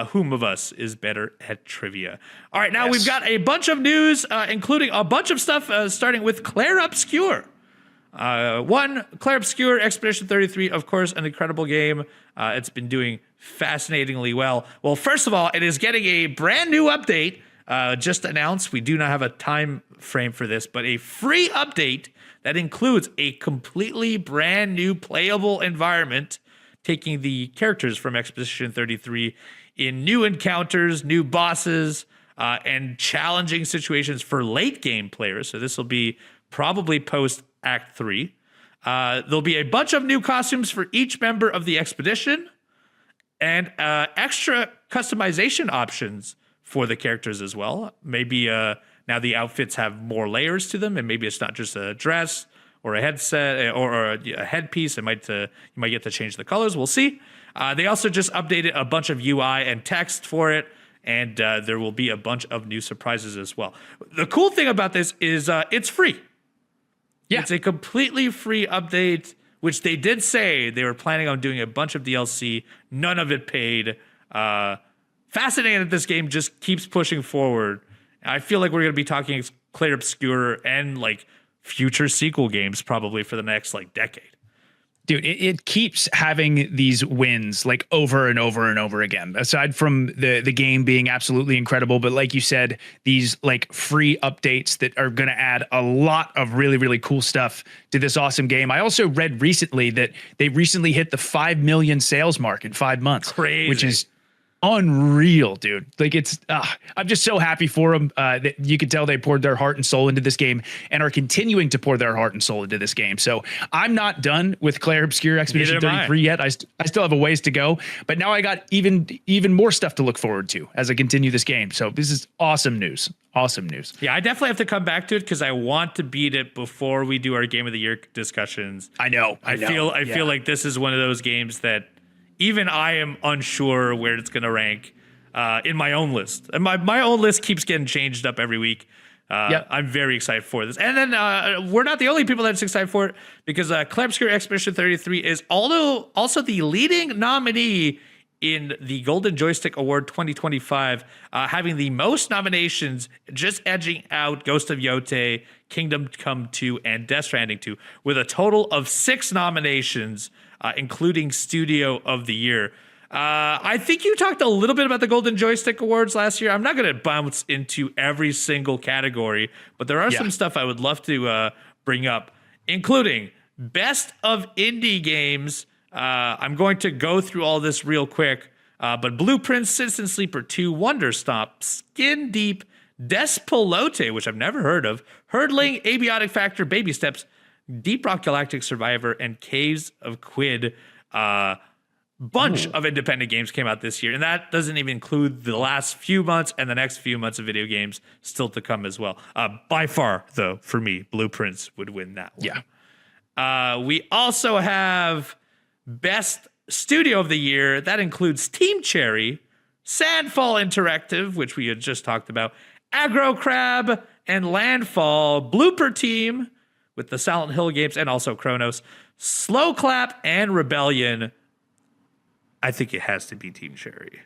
whom of us is better at trivia. All right, now we've got a bunch of news, including a bunch of stuff, starting with Claire Obscure. Claire Obscure, Expedition 33, of course, an incredible game. It's been doing fascinatingly well. Well, first of all, it is getting a brand new update. Just announced. We do not have a time frame for this, but a free update that includes a completely brand new playable environment, taking the characters from Expedition 33 in new encounters, new bosses, and challenging situations for late game players. So this will be probably post Act 3. There'll be a bunch of new costumes for each member of the expedition. and extra customization options for the characters as well. Maybe now the outfits have more layers to them, and maybe it's not just a dress or a headset or a headpiece. You might get to change the colors. We'll see. They also just updated a bunch of UI and text for it, and there will be a bunch of new surprises as well. The cool thing about this is it's free. Yeah. It's a completely free update, which they did say they were planning on doing a bunch of DLC, none of it paid. Fascinating that this game just keeps pushing forward. I feel like we're going to be talking Clair Obscur and like future sequel games probably for the next like decade. Dude, it keeps having these wins like over and over and over again, aside from the game being absolutely incredible. But like you said, these like free updates that are going to add a lot of really, really cool stuff to this awesome game. I also read recently that they recently hit the 5 million sales mark in 5 months. Crazy. Which is unreal, dude. Like it's I'm just so happy for them that you could tell they poured their heart and soul into this game and are continuing to pour their heart and soul into this game. So I'm not done with Clair Obscur Expedition 33 yet. I still have a ways to go, but now I got even more stuff to look forward to as I continue this game. So this is awesome news. Awesome news. Yeah, I definitely have to come back to it because I want to beat it before we do our Game of the Year discussions. I know. I feel like this is one of those games that even I am unsure where it's going to rank in my own list. And my own list keeps getting changed up every week. I'm very excited for this. And then we're not the only people that's excited for it because Clair Obscur Expedition 33 is also the leading nominee in the Golden Joystick Award 2025, having the most nominations, just edging out Ghost of Yotei, Kingdom Come 2, and Death Stranding 2, with a total of 6 nominations, including Studio of the Year. I think you talked a little bit about the Golden Joystick Awards last year. I'm not going to bounce into every single category, but there are some stuff I would love to bring up, including Best of Indie Games. I'm going to go through all this real quick, but Blueprints, Citizen Sleeper 2, Wonder Stomp, Skin Deep, Despelote, which I've never heard of, Hurdling, Abiotic Factor, Baby Steps, Deep Rock Galactic Survivor, and Caves of Quid. Bunch of independent games came out this year, and that doesn't even include the last few months and the next few months of video games still to come as well. By far, though, for me, Blueprints would win that one. Yeah. We also have Best Studio of the Year. That includes Team Cherry, Sandfall Interactive, which we had just talked about, Aggro Crab, and Landfall, Blooper Team with the Silent Hill games, and also Chronos, Slow Clap, and Rebellion. I think it has to be Team Cherry.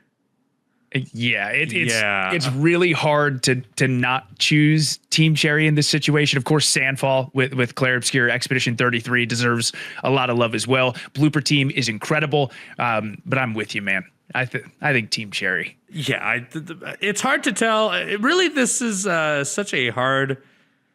Yeah, it's really hard to not choose Team Cherry in this situation. Of course, Sandfall with Clair Obscur Expedition 33 deserves a lot of love as well. Blooper Team is incredible, but I'm with you, man. I think Team Cherry. Yeah, it's hard to tell. Really, this is such a hard.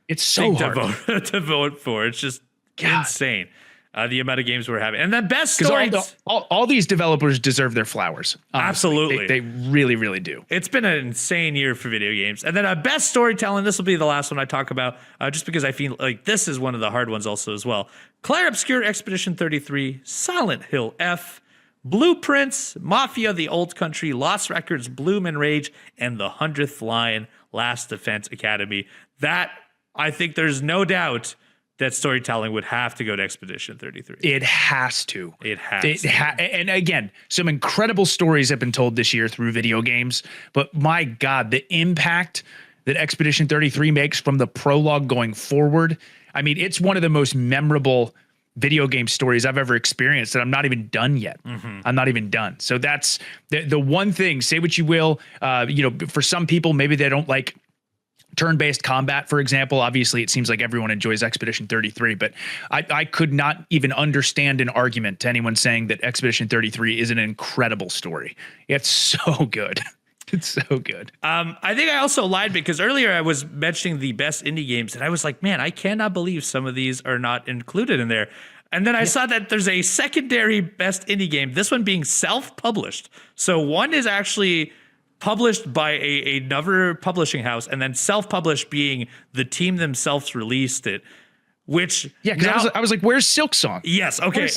It's so hard to vote for. It's just insane. The amount of games we're having. And then best story. All these developers deserve their flowers. Honestly. Absolutely. They really, really do. It's been an insane year for video games. And then best storytelling. This will be the last one I talk about, just because I feel like this is one of the hard ones also as well. Clair Obscur Expedition 33, Silent Hill F, Blueprints, Mafia, The Old Country, Lost Records, Bloom and Rage, and The 100th Line, Last Defense Academy. That, I think there's no doubt that storytelling would have to go to Expedition 33. It has to. And again, some incredible stories have been told this year through video games, but my God, the impact that Expedition 33 makes from the prologue going forward. I mean, it's one of the most memorable video game stories I've ever experienced, and I'm not even done yet. I'm not even done. So that's the one thing, say what you will, for some people, maybe they don't like turn-based combat, for example. Obviously, it seems like everyone enjoys Expedition 33, but I could not even understand an argument to anyone saying that Expedition 33 is an incredible story. It's so good. It's so good. I think I also lied because earlier I was mentioning the best indie games, and I was like, man, I cannot believe some of these are not included in there. And then I saw that there's a secondary best indie game, this one being self-published. So one is actually published by another publishing house, and then self-published being the team themselves released it. which Yeah, because I was like, where's Silksong? Yes. Okay.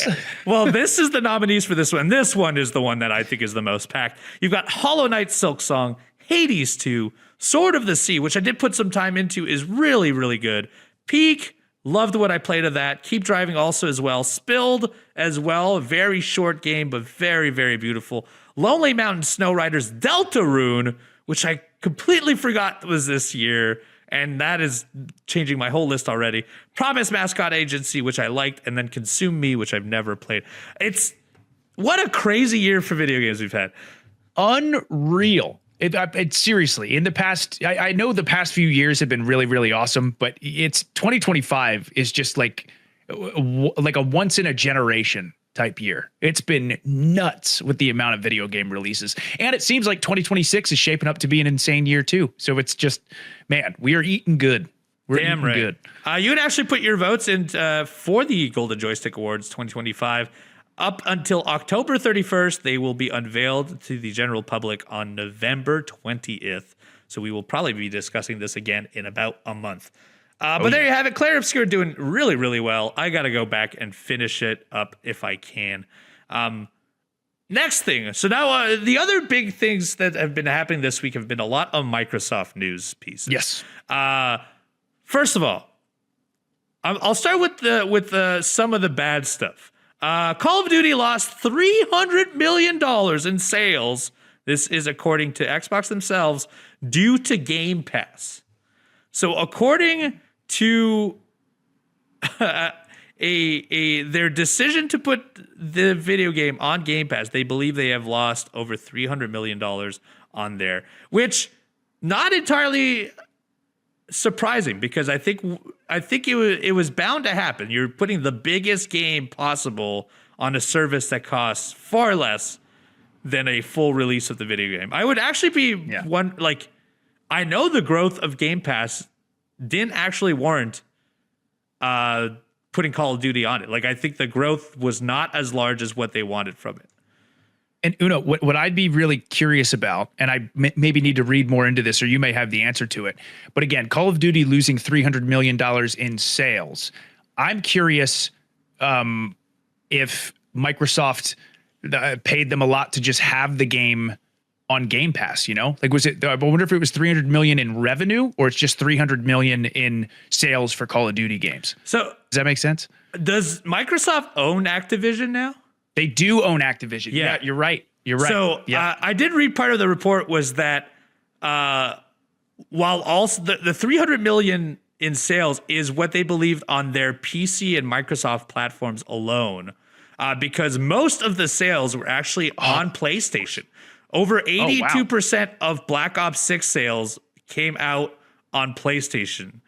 Well, this is the nominees for this one. This one is the one that I think is the most packed. You've got Hollow Knight, Silksong, Hades 2, Sword of the Sea, which I did put some time into, is really, really good. Peak, loved what I played of that. Keep Driving also as well. Spilled as well. Very short game, but very, very beautiful. Lonely Mountain Snow Riders, Deltarune, which I completely forgot was this year. And that is changing my whole list already. Promise Mascot Agency, which I liked, and then Consume Me, which I've never played. What a crazy year for video games we've had. Unreal. It seriously, in the past, I know the past few years have been really, really awesome, but it's 2025 is just like a once in a generation type year. It's been nuts with the amount of video game releases. And it seems like 2026 is shaping up to be an insane year too. So it's just, man, we are eating good. We're Damn eating right. good. You can actually put your votes in for the Golden Joystick Awards 2025 up until October 31st. They will be unveiled to the general public on November 20th. So we will probably be discussing this again in about a month. But there you have it. Claire Obscure doing really, really well. I got to go back and finish it up if I can. Next thing. So now the other big things that have been happening this week have been a lot of Microsoft news pieces. Yes. First of all, I'll start with some of the bad stuff. Call of Duty lost $300 million in sales. This is according to Xbox themselves, due to Game Pass. So according to their decision to put the video game on Game Pass, they believe they have lost over $300 million on there, which not entirely surprising, because I think it was bound to happen. You're putting the biggest game possible on a service that costs far less than a full release of the video game. I would actually be I know the growth of Game Pass didn't actually warrant putting Call of Duty on it. Like, I think the growth was not as large as what they wanted from it. And Uno, what I'd be really curious about, and I maybe need to read more into this, or you may have the answer to it. But again, Call of Duty losing $300 million in sales. I'm curious if Microsoft paid them a lot to just have the game on Game Pass, you know? Like, I wonder if it was 300 million in revenue, or it's just 300 million in sales for Call of Duty games. So does that make sense? Does Microsoft own Activision now? They do own Activision. Yeah, you're right. You're right. So I did read part of the report was that while also the 300 million in sales is what they believed on their PC and Microsoft platforms alone, because most of the sales were actually on PlayStation. Over 82% of Black Ops 6 sales came out on PlayStation.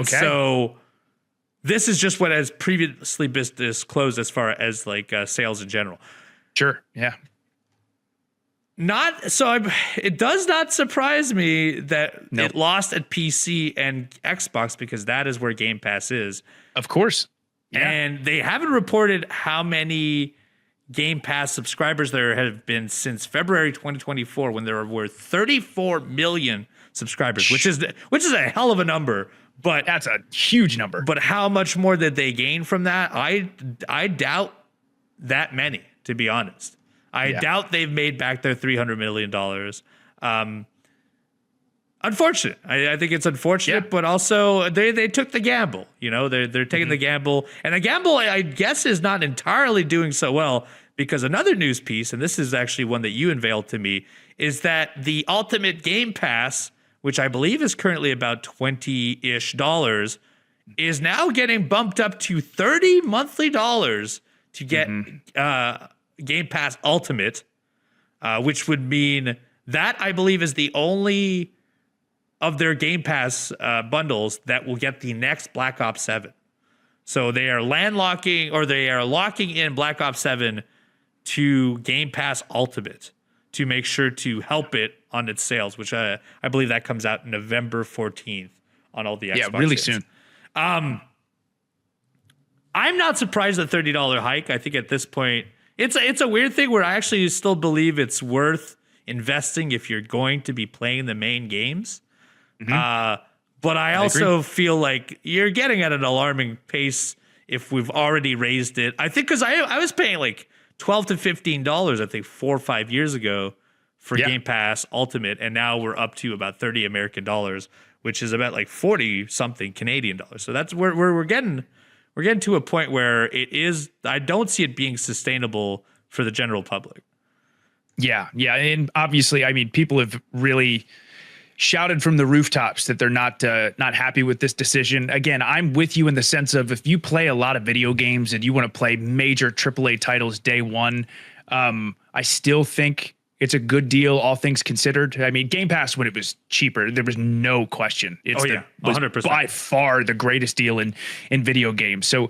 So this is just what has previously been disclosed as far as like sales in general. Sure. Yeah. It does not surprise me that it lost at PC and Xbox, because that is where Game Pass is. Of course. Yeah. And they haven't reported how many Game Pass subscribers there have been since February 2024, when there were 34 million subscribers, which is a hell of a number. But that's a huge number. But how much more did they gain from that? I doubt that many, to be honest. I doubt they've made back their $300 million. Unfortunate. I think it's unfortunate, but also they took the gamble. You know, they're taking the gamble, and the gamble, I guess, is not entirely doing so well, because another news piece, and this is actually one that you unveiled to me, is that the Ultimate Game Pass, which I believe is currently about $20-ish, is now getting bumped up to $30 monthly to get Game Pass Ultimate, which would mean that I believe is the only of their Game Pass bundles that will get the next Black Ops 7. So they are locking in Black Ops 7 to Game Pass Ultimate to make sure to help it on its sales, which I believe that comes out November 14th on all the Xbox. Yeah, really soon. I'm not surprised at $30 hike. I think at this point, it's a weird thing where I actually still believe it's worth investing if you're going to be playing the main games. But I also feel like you're getting at an alarming pace if we've already raised it. I think because I was paying like $12 to $15, I think 4 or 5 years ago for Game Pass Ultimate, and now we're up to about 30 American dollars, which is about like 40 something Canadian dollars. So that's where we're getting to a point where it is. I don't see it being sustainable for the general public. Yeah, and obviously, I mean, people have really shouted from the rooftops that they're not happy with this decision. Again, I'm with you in the sense of if you play a lot of video games and you want to play major AAA titles day one, I still think it's a good deal, all things considered. I mean, Game Pass, when it was cheaper, there was no question. It's 100%. By far the greatest deal in video games. So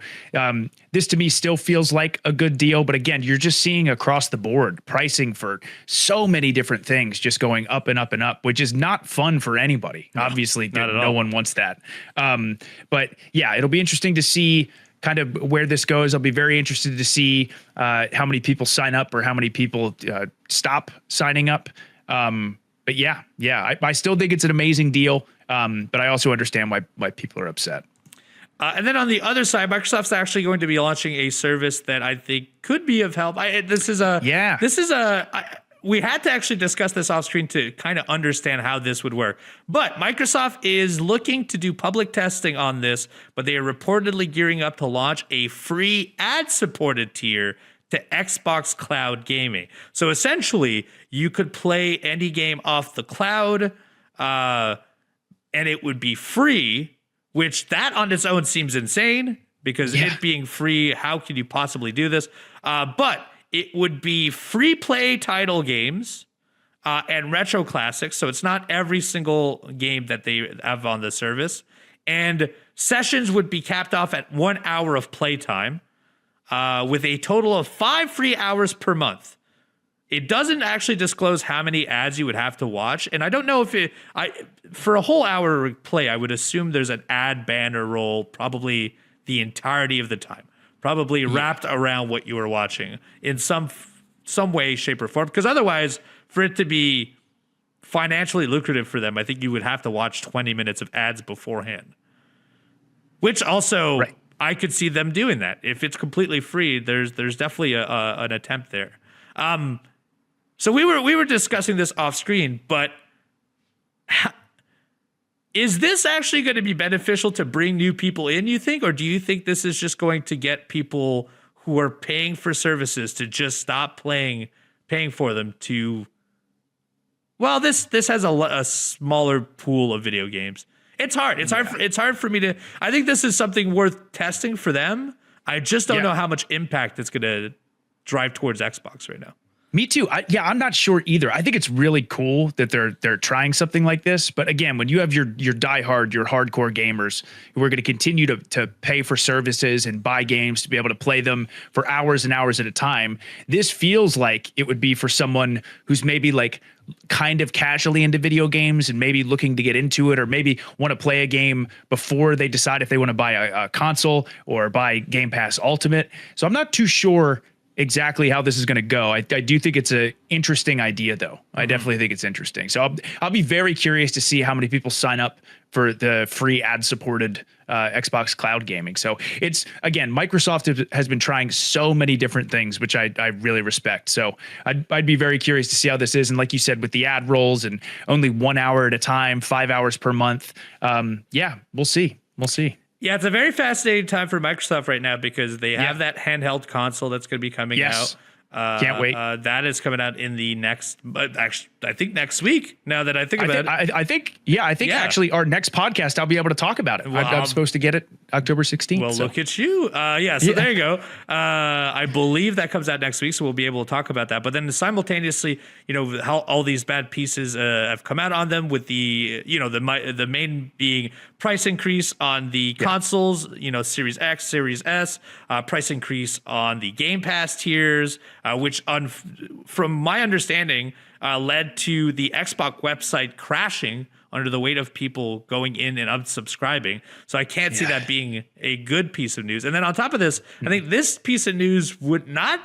this to me still feels like a good deal. But again, you're just seeing across the board pricing for so many different things just going up and up and up, which is not fun for anybody. No, obviously, no one wants that. But yeah, it'll be interesting to see kind of where this goes. I'll be very interested to see how many people sign up or how many people stop signing up. But yeah, I still think it's an amazing deal. But I also understand why people are upset. And then on the other side, Microsoft's actually going to be launching a service that I think could be of help. We had to actually discuss this off screen to kind of understand how this would work. But Microsoft is looking to do public testing on this, but they are reportedly gearing up to launch a free ad-supported tier to Xbox Cloud Gaming. So essentially, you could play any game off the cloud, and it would be free, which that on its own seems insane, because it being free, how could you possibly do this? But it would be free play title games and retro classics. So it's not every single game that they have on the service. And sessions would be capped off at 1 hour of playtime with a total of 5 free hours per month. It doesn't actually disclose how many ads you would have to watch. And I don't know if for a whole hour of play, I would assume there's an ad banner roll probably the entirety of the time. Probably wrapped around what you were watching in some way, shape, or form. Because otherwise, for it to be financially lucrative for them, I think you would have to watch 20 minutes of ads beforehand. Which also, I could see them doing that. If it's completely free, there's definitely an attempt there. So we were discussing this off screen, but is this actually going to be beneficial to bring new people in, you think? Or do you think this is just going to get people who are paying for services to just stop paying for them to... Well, this has a smaller pool of video games. It's hard. It's hard for me to... I think this is something worth testing for them. I just don't know how much impact it's going to drive towards Xbox right now. Me too. I'm not sure either. I think it's really cool that they're trying something like this. But again, when you have your diehard, your hardcore gamers who are going to continue to pay for services and buy games to be able to play them for hours and hours at a time, this feels like it would be for someone who's maybe like kind of casually into video games and maybe looking to get into it, or maybe want to play a game before they decide if they want to buy a console or buy Game Pass Ultimate. So I'm not too sure exactly how this is going to go. I do think it's an interesting idea, though. I definitely think it's interesting. So I'll be very curious to see how many people sign up for the free ad-supported Xbox Cloud Gaming. So it's, again, Microsoft has been trying so many different things, which I really respect. So I'd be very curious to see how this is. And like you said, with the ad rolls and only 1 hour at a time, 5 hours per month, we'll see. We'll see. Yeah, it's a very fascinating time for Microsoft right now because they have that handheld console that's going to be coming out. Can't wait. That is coming out in the next, actually, I think next week. Now that I think about it, I think actually our next podcast I'll be able to talk about it. Well, I'm supposed to get it October 16th. Well, look at you. So there you go. I believe that comes out next week, so we'll be able to talk about that. But then simultaneously, how all these bad pieces have come out on them with the the main being price increase on the consoles, Series X, Series S, price increase on the Game Pass tiers, which from my understanding led to the Xbox website crashing under the weight of people going in and unsubscribing. So I can't see that being a good piece of news. And then on top of this, I think this piece of news would not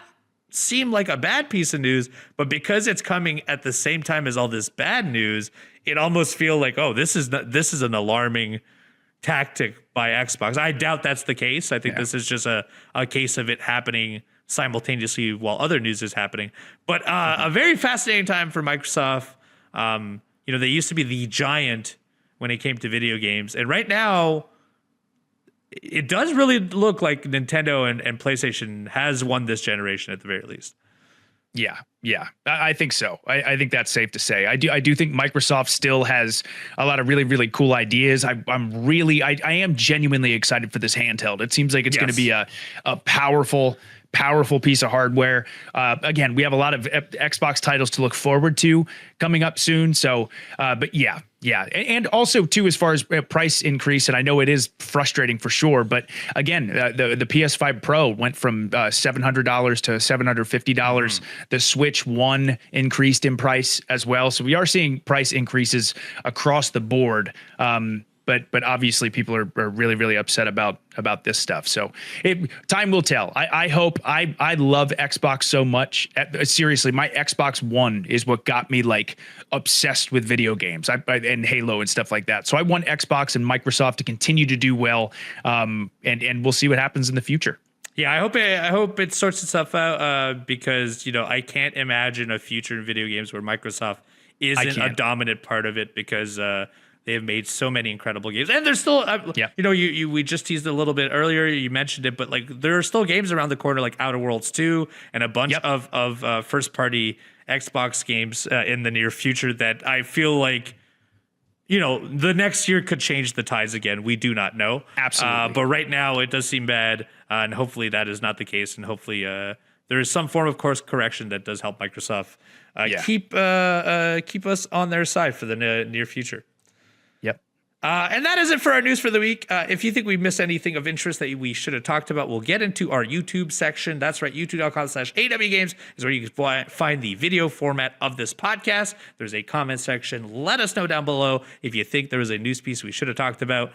seem like a bad piece of news, but because it's coming at the same time as all this bad news, it almost feels like, oh, this is an alarming tactic by Xbox. I doubt that's the case. I think this is just a case of it happening simultaneously while other news is happening. But a very fascinating time for Microsoft. They used to be the giant when it came to video games, and right now it does really look like Nintendo and PlayStation has won this generation at the very least. Yeah, I think so. I think that's safe to say. I do think Microsoft still has a lot of really, really cool ideas. I am genuinely excited for this handheld. It seems like it's going to be a powerful piece of hardware. Again, we have a lot of Xbox titles to look forward to coming up soon. So, but yeah. And also too, as far as price increase, and I know it is frustrating for sure, but again, the PS5 Pro went from $700 to $750. The Switch 1 increased in price as well. So we are seeing price increases across the board. But obviously people are really, really upset about this stuff. So time will tell. I hope. I love Xbox so much. Seriously, my Xbox One is what got me like obsessed with video games and Halo and stuff like that. So I want Xbox and Microsoft to continue to do well. And we'll see what happens in the future. Yeah, I hope it sorts itself out because I can't imagine a future in video games where Microsoft isn't a dominant part of it because they have made so many incredible games, and there's still, we just teased it a little bit earlier. You mentioned it, but like there are still games around the corner, like Outer Worlds 2 and a bunch of first-party Xbox games in the near future that I feel like, the next year could change the tides again. We do not know. Absolutely. But right now it does seem bad, and hopefully that is not the case, and hopefully there is some form of course correction that does help Microsoft keep us on their side for the near future. And that is it for our news for the week. If you think we missed anything of interest that we should have talked about, we'll get into our YouTube section. That's right, youtube.com/AEW Games is where you can find the video format of this podcast. There's a comment section. Let us know down below if you think there was a news piece we should have talked about,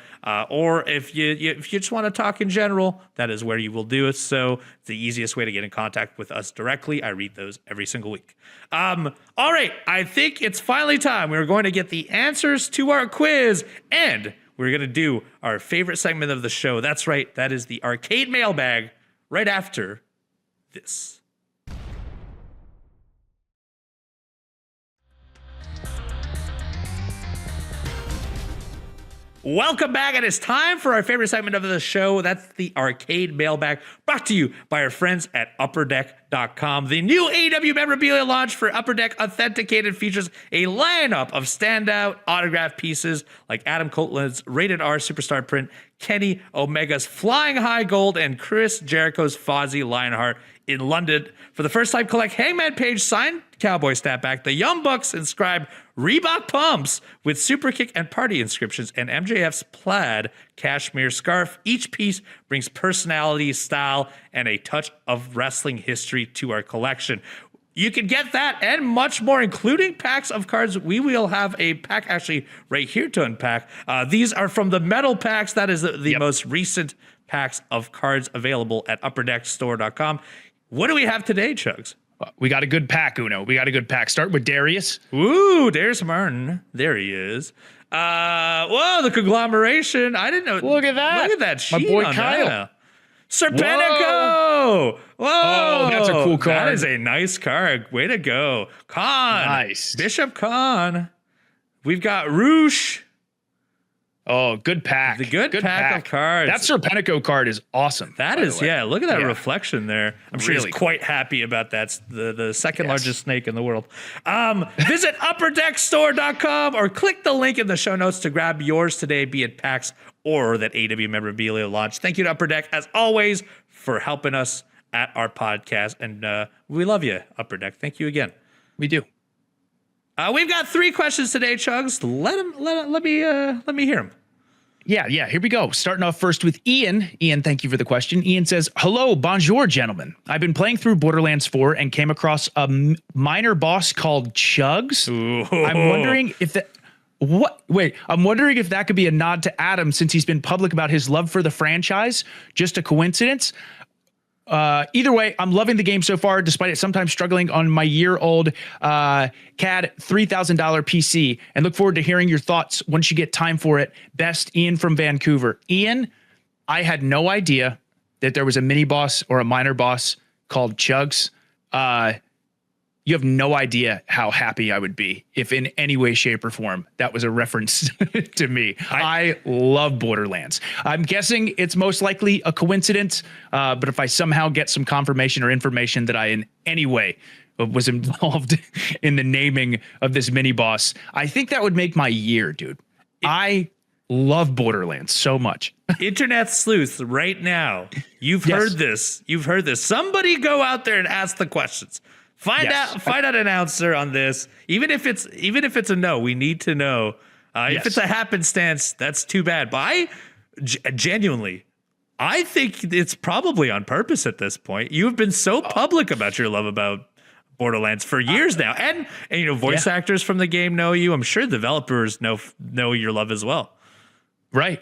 or if you just want to talk in general, that is where you will do it. So it's the easiest way to get in contact with us directly. I read those every single week. All right, I think it's finally time. We're going to get the answers to our quiz, and we're going to do our favorite segment of the show. That's right, that is the arcade mailbag right after this. Welcome back. It is time for our favorite segment of the show. That's the arcade mailbag, brought to you by our friends at upperdeck.com. The new AEW memorabilia launch for Upper Deck Authenticated features a lineup of standout autograph pieces like Adam Copeland's Rated R Superstar print, Kenny Omega's Flying High Gold, and Chris Jericho's Fozzy Lionheart. In London, for the first time, collect Hangman Page signed Cowboy Snapback, the Young Bucks inscribed Reebok pumps with Superkick and Party inscriptions, and MJF's plaid cashmere scarf. Each piece brings personality, style, and a touch of wrestling history to our collection. You can get that and much more, including packs of cards. We will have a pack actually right here to unpack. These are from the metal packs. That is the most recent packs of cards available at upperdeckstore.com. What do we have today, Chugs? We got a good pack, Uno. We got a good pack. Start with Darius. Ooh, Darius Martin. There he is. Whoa, the conglomeration. I didn't know. Look at that. Look at that sheet. My boy on Kyle. That. Serpentico. Whoa. Oh, that's a cool card. That is a nice card. Way to go. Khan. Nice. Bishop Khan. We've got Roosh. Oh, good pack. The good pack of cards. That Serpentico card is awesome. That is, yeah. Look at that reflection there. I'm sure really he's quite happy about that. It's the second largest snake in the world. Visit upperdeckstore.com or click the link in the show notes to grab yours today, be it packs or that AEW memorabilia launch. Thank you to Upper Deck, as always, for helping us at our podcast. And we love you, Upper Deck. Thank you again. We do. We've got 3 questions today, Chugs. Let me hear them. Yeah. Here we go. Starting off first with Ian. Ian, thank you for the question. Ian says, hello, bonjour, gentlemen. I've been playing through Borderlands 4 and came across a minor boss called Chugs. Ooh. I'm wondering if that... I'm wondering if that could be a nod to Adam since he's been public about his love for the franchise. Just a coincidence? either way, I'm loving the game so far, despite it sometimes struggling on my year-old CAD $3,000 PC, and look forward to hearing your thoughts once you get time for it. Best, Ian from Vancouver. Ian, I had no idea that there was a mini boss or a minor boss called Chugs. You have no idea how happy I would be if in any way, shape, or form that was a reference to me. I love Borderlands. I'm guessing it's most likely a coincidence, but if I somehow get some confirmation or information that I in any way was involved in the naming of this mini boss, I think that would make my year, dude. I love Borderlands so much. Internet sleuths right now. You've heard this. You've heard this. Somebody go out there and ask the questions. Find out an answer on this. Even if it's a no, we need to know. If it's a happenstance, that's too bad. But genuinely, I think it's probably on purpose at this point. You have been so public about your love about Borderlands for years now, and you know, voice actors from the game know you. I'm sure developers know your love as well. Right.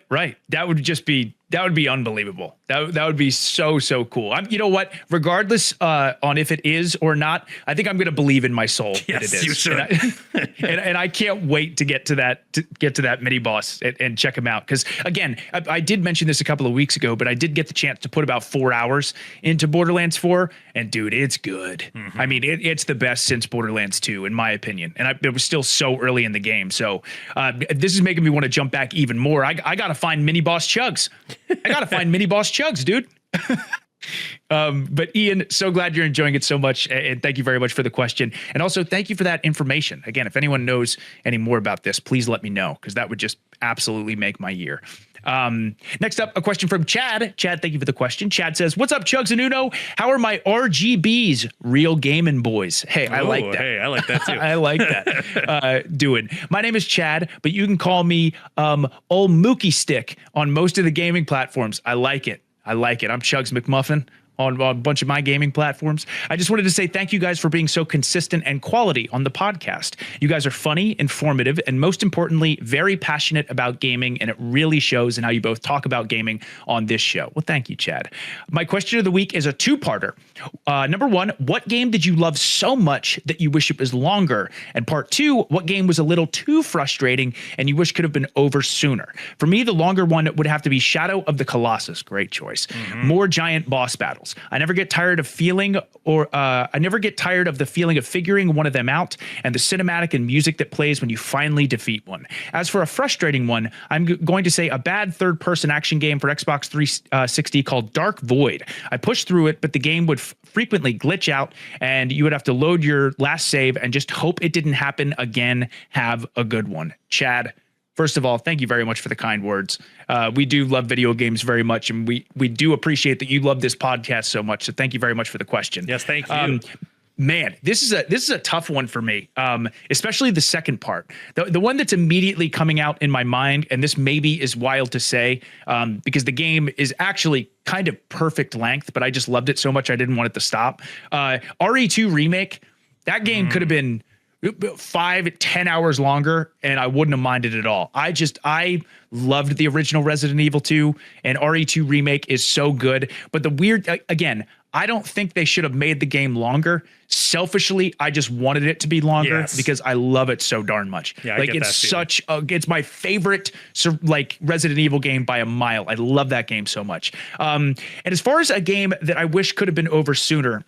That would be unbelievable. That would be so cool. You know what? Regardless on if it is or not, I think I'm going to believe in my soul that it is. You should. And I can't wait to get to that mini boss and check him out. Because again, I did mention this a couple of weeks ago, but I did get the chance to put about 4 hours into Borderlands 4, and dude, it's good. Mm-hmm. I mean, it's the best since Borderlands 2, in my opinion. And it was still so early in the game, so this is making me want to jump back even more. I gotta find mini boss Chugs. I gotta find mini boss Chugs, dude. But Ian, so glad you're enjoying it so much, and thank you very much for the question, and also thank you for that information. Again, if anyone knows any more about this, please let me know, because that would just absolutely make my year. Next up, a question from Chad. Chad, thank you for the question. Chad says, "What's up, Chugs and Uno? How are my RGBs, real gaming boys?" Hey, I like that. Hey, I like that too. I like that. Doing. My name is Chad, but you can call me Old Mookie Stick on most of the gaming platforms. I like it. I'm Chugs McMuffin on a bunch of my gaming platforms. I just wanted to say thank you guys for being so consistent and quality on the podcast. You guys are funny, informative, and most importantly, very passionate about gaming, and it really shows in how you both talk about gaming on this show. Well, thank you, Chad. My question of the week is a two-parter. Number one, what game did you love so much that you wish it was longer? And part two, what game was a little too frustrating and you wish could have been over sooner? For me, the longer one would have to be Shadow of the Colossus. Great choice. Mm-hmm. More giant boss battles. I never get tired of the feeling of figuring one of them out, and the cinematic and music that plays when you finally defeat one. As for a frustrating one, I'm going to say a bad third-person action game for Xbox 360 called Dark Void. I pushed through it, but the game would frequently glitch out, and you would have to load your last save and just hope it didn't happen again. Have a good one. Chad, first of all, thank you very much for the kind words. We do love video games very much, and we do appreciate that you love this podcast so much. So thank you very much for the question. Yes, thank you. Man, this is a tough one for me, especially the second part. The one that's immediately coming out in my mind, and this maybe is wild to say, because the game is actually kind of perfect length, but I just loved it so much I didn't want it to stop. RE2 Remake, that game could have been 5-10 hours longer, and I wouldn't have minded at all. I loved the original Resident Evil 2, and RE2 Remake is so good. But again, I don't think they should have made the game longer. Selfishly, I just wanted it to be longer because I love it so darn much. Yeah, like it's my favorite Resident Evil game by a mile. I love that game so much. And as far as a game that I wish could have been over sooner,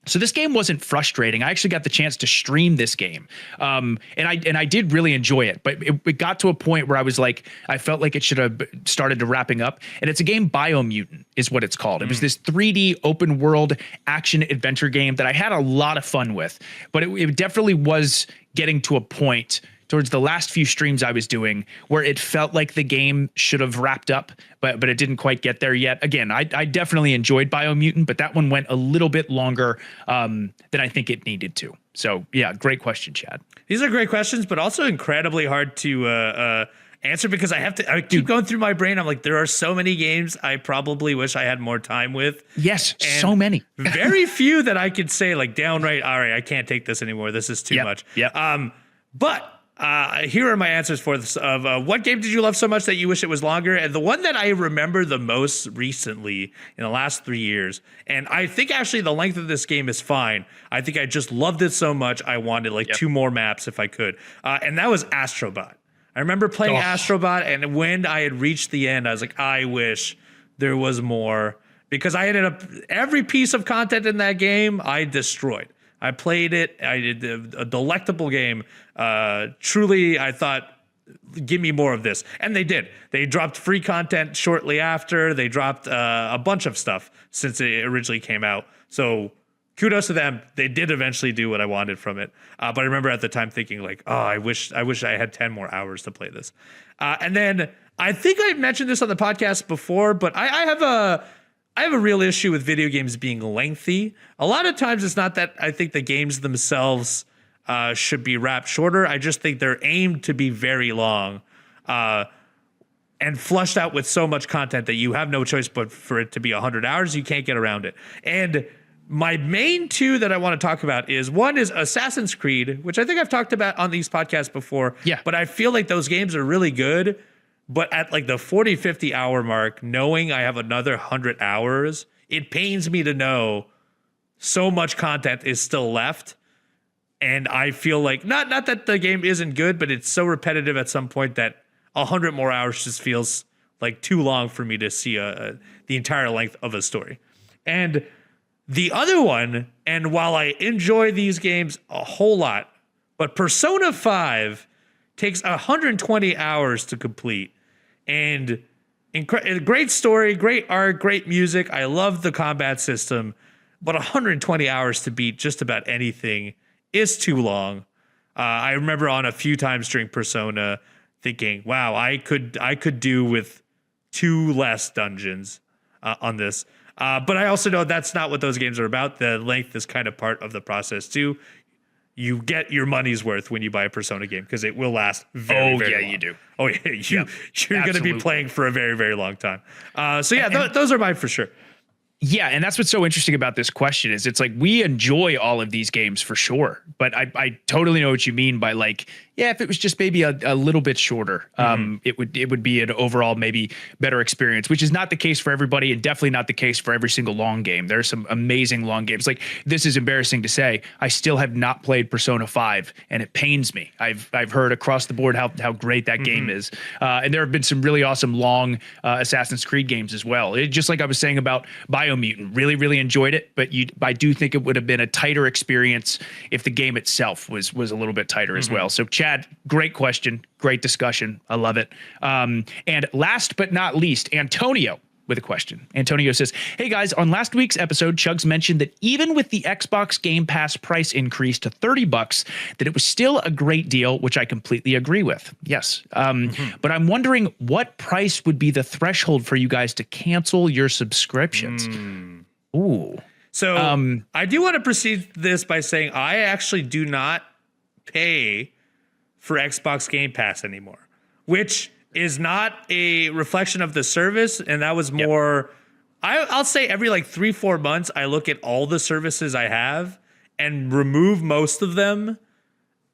so this game wasn't frustrating. I actually got the chance to stream this game, and I did really enjoy it. But it got to a point where I felt like it should have started to wrapping up. And it's a game, Biomutant is what it's called. It was this 3D open world action adventure game that I had a lot of fun with. But it definitely was getting to a point towards the last few streams I was doing where it felt like the game should have wrapped up, but it didn't quite get there yet. Again, I definitely enjoyed Biomutant, but that one went a little bit longer than I think it needed to. So yeah, great question, Chad. These are great questions, but also incredibly hard to answer because I keep going through my brain. I'm like, there are so many games I probably wish I had more time with. Yes, so many. Very few that I could say like downright, all right, I can't take this anymore. This is too much. Yeah. But here are my answers for this. What game did you love so much that you wish it was longer? And the one that I remember the most recently in the last 3 years, and I think actually the length of this game is fine. I think I just loved it so much I wanted like 2 more maps if I could. And that was Astrobot. I remember playing Astrobot, and when I had reached the end, I was like, I wish there was more, because I ended up every piece of content in that game I destroyed. I played it. I did a delectable game. Truly, I thought, give me more of this. And they did. They dropped free content shortly after. They dropped a bunch of stuff since it originally came out. So kudos to them. They did eventually do what I wanted from it. But I remember at the time thinking like, oh, I wish I had 10 more hours to play this. And then I think I mentioned this on the podcast before, but I have a real issue with video games being lengthy. A lot of times it's not that I think the games themselves should be wrapped shorter. I just think they're aimed to be very long and flushed out with so much content that you have no choice but for it to be 100 hours. You can't get around it. And my main 2 that I want to talk about is, one is Assassin's Creed, which I think I've talked about on these podcasts before. Yeah. But I feel like those games are really good. But at like the 40, 50 hour mark, knowing I have another 100 hours, it pains me to know so much content is still left. And I feel like, not that the game isn't good, but it's so repetitive at some point that 100 more hours just feels like too long for me to see the entire length of a story. And the other one, and while I enjoy these games a whole lot, but Persona 5 takes 120 hours to complete. And great story, great art, great music. I love the combat system, but 120 hours to beat just about anything is too long. I remember on a few times during Persona thinking, wow, I could do with 2 less dungeons on this. But I also know that's not what those games are about. The length is kind of part of the process too. You get your money's worth when you buy a Persona game because it will last very long. You do. Oh, yeah, you're going to be playing for a very, very long time. So yeah, those are mine for sure. Yeah, and that's what's so interesting about this question is it's like we enjoy all of these games for sure, but I totally know what you mean by like, yeah, if it was just maybe a little bit shorter, it would be an overall maybe better experience, which is not the case for everybody and definitely not the case for every single long game. There are some amazing long games. Like, this is embarrassing to say, I still have not played Persona 5 and it pains me. I've heard across the board how great that game is. And there have been some really awesome long Assassin's Creed games as well. Just like I was saying about Biomutant, really enjoyed it, but I do think it would have been a tighter experience if the game itself was a little bit tighter as well. So Chad, great question, great discussion. I love it. And last but not least, Antonio with a question. Antonio says, hey guys, on last week's episode, Chugs mentioned that even with the Xbox Game Pass price increase to $30, that it was still a great deal, which I completely agree with. Yes. But I'm wondering what price would be the threshold for you guys to cancel your subscriptions? Ooh. So I do want to proceed this by saying I actually do not pay for Xbox Game Pass anymore, which is not a reflection of the service. And that was more, I'll say every like 3-4 months, I look at all the services I have and remove most of them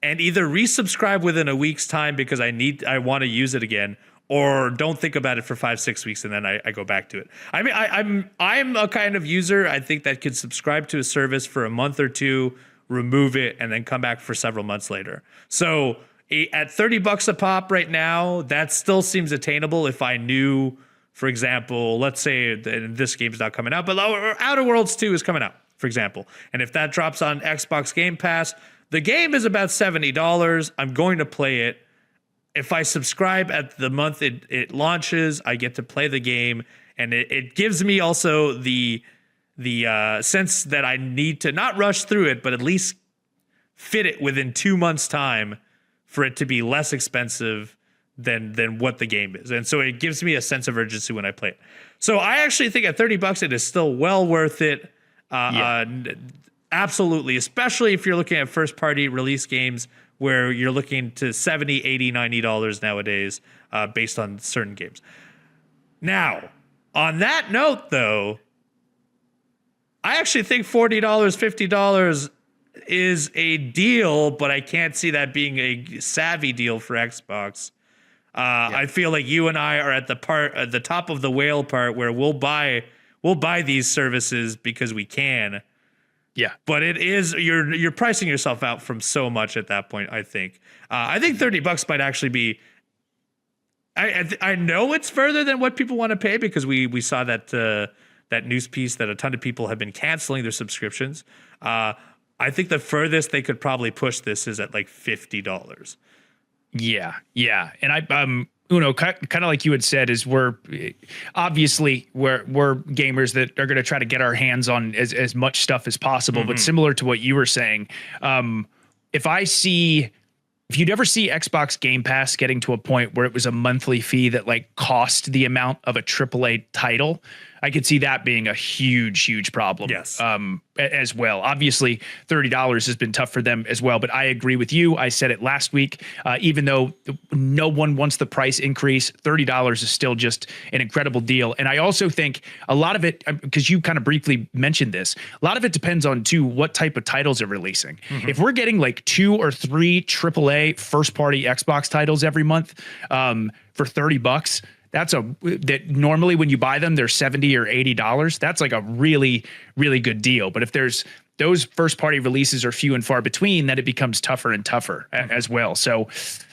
and either resubscribe within a week's time because I want to use it again, or don't think about it for 5-6 weeks and then I go back to it. I mean, I'm a kind of user, I think, that could subscribe to a service for a month or two, remove it, and then come back for several months later. So at $30 a pop right now, that still seems attainable if I knew, for example, let's say this game's not coming out, but Outer Worlds 2 is coming out, for example. And if that drops on Xbox Game Pass, the game is about $70. I'm going to play it. If I subscribe at the month it launches, I get to play the game. And it gives me also the sense that I need to not rush through it, but at least fit it within 2 months' time for it to be less expensive than what the game is. And so it gives me a sense of urgency when I play it. So I actually think at $30, it is still well worth it. Absolutely, especially if you're looking at first-party release games where you're looking to $70, $80, $90 nowadays based on certain games. Now, on that note, though, I actually think $40, $50 is a deal, but I can't see that being a savvy deal for Xbox. I feel like you and I are at the top of the whale part where we'll buy these services because we can. Yeah. But it is you're pricing yourself out from so much at that point, I think. I think $30 might actually be I know it's further than what people want to pay because we saw that news piece that a ton of people have been canceling their subscriptions. I think the furthest they could probably push this is at like $50. Yeah. And Uno, kind of like you had said, is we're gamers that are going to try to get our hands on as much stuff as possible. But similar to what you were saying, if you'd ever see Xbox Game Pass getting to a point where it was a monthly fee that like cost the amount of a AAA title, I could see that being a huge problem. Yes. As well. Obviously, $30 has been tough for them as well. But I agree with you. I said it last week. Even though no one wants the price increase, $30 is still just an incredible deal. And I also think a lot of it, because you kind of briefly mentioned this, a lot of it depends on what type of titles are releasing. If we're getting like 2 or 3 AAA first-party Xbox titles every month for $30. That normally when you buy them, they're $70 or $80. That's like a really, really good deal. But if those first party releases are few and far between, then it becomes tougher and tougher as well. So,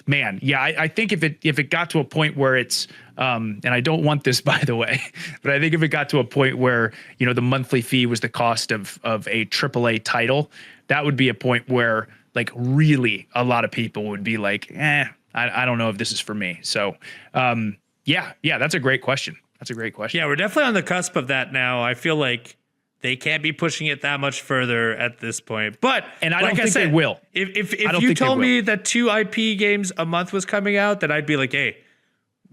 man, yeah, I think if it got to a point where it's, and I don't want this by the way, but I think if it got to a point where, the monthly fee was the cost of a AAA title, that would be a point where like really a lot of people would be like, I don't know if this is for me. So, yeah, that's a great question. Yeah, we're definitely on the cusp of that now. I feel like they can't be pushing it that much further at this point. But I don't think they will. If you told me that 2 IP games a month was coming out, then I'd be like, hey,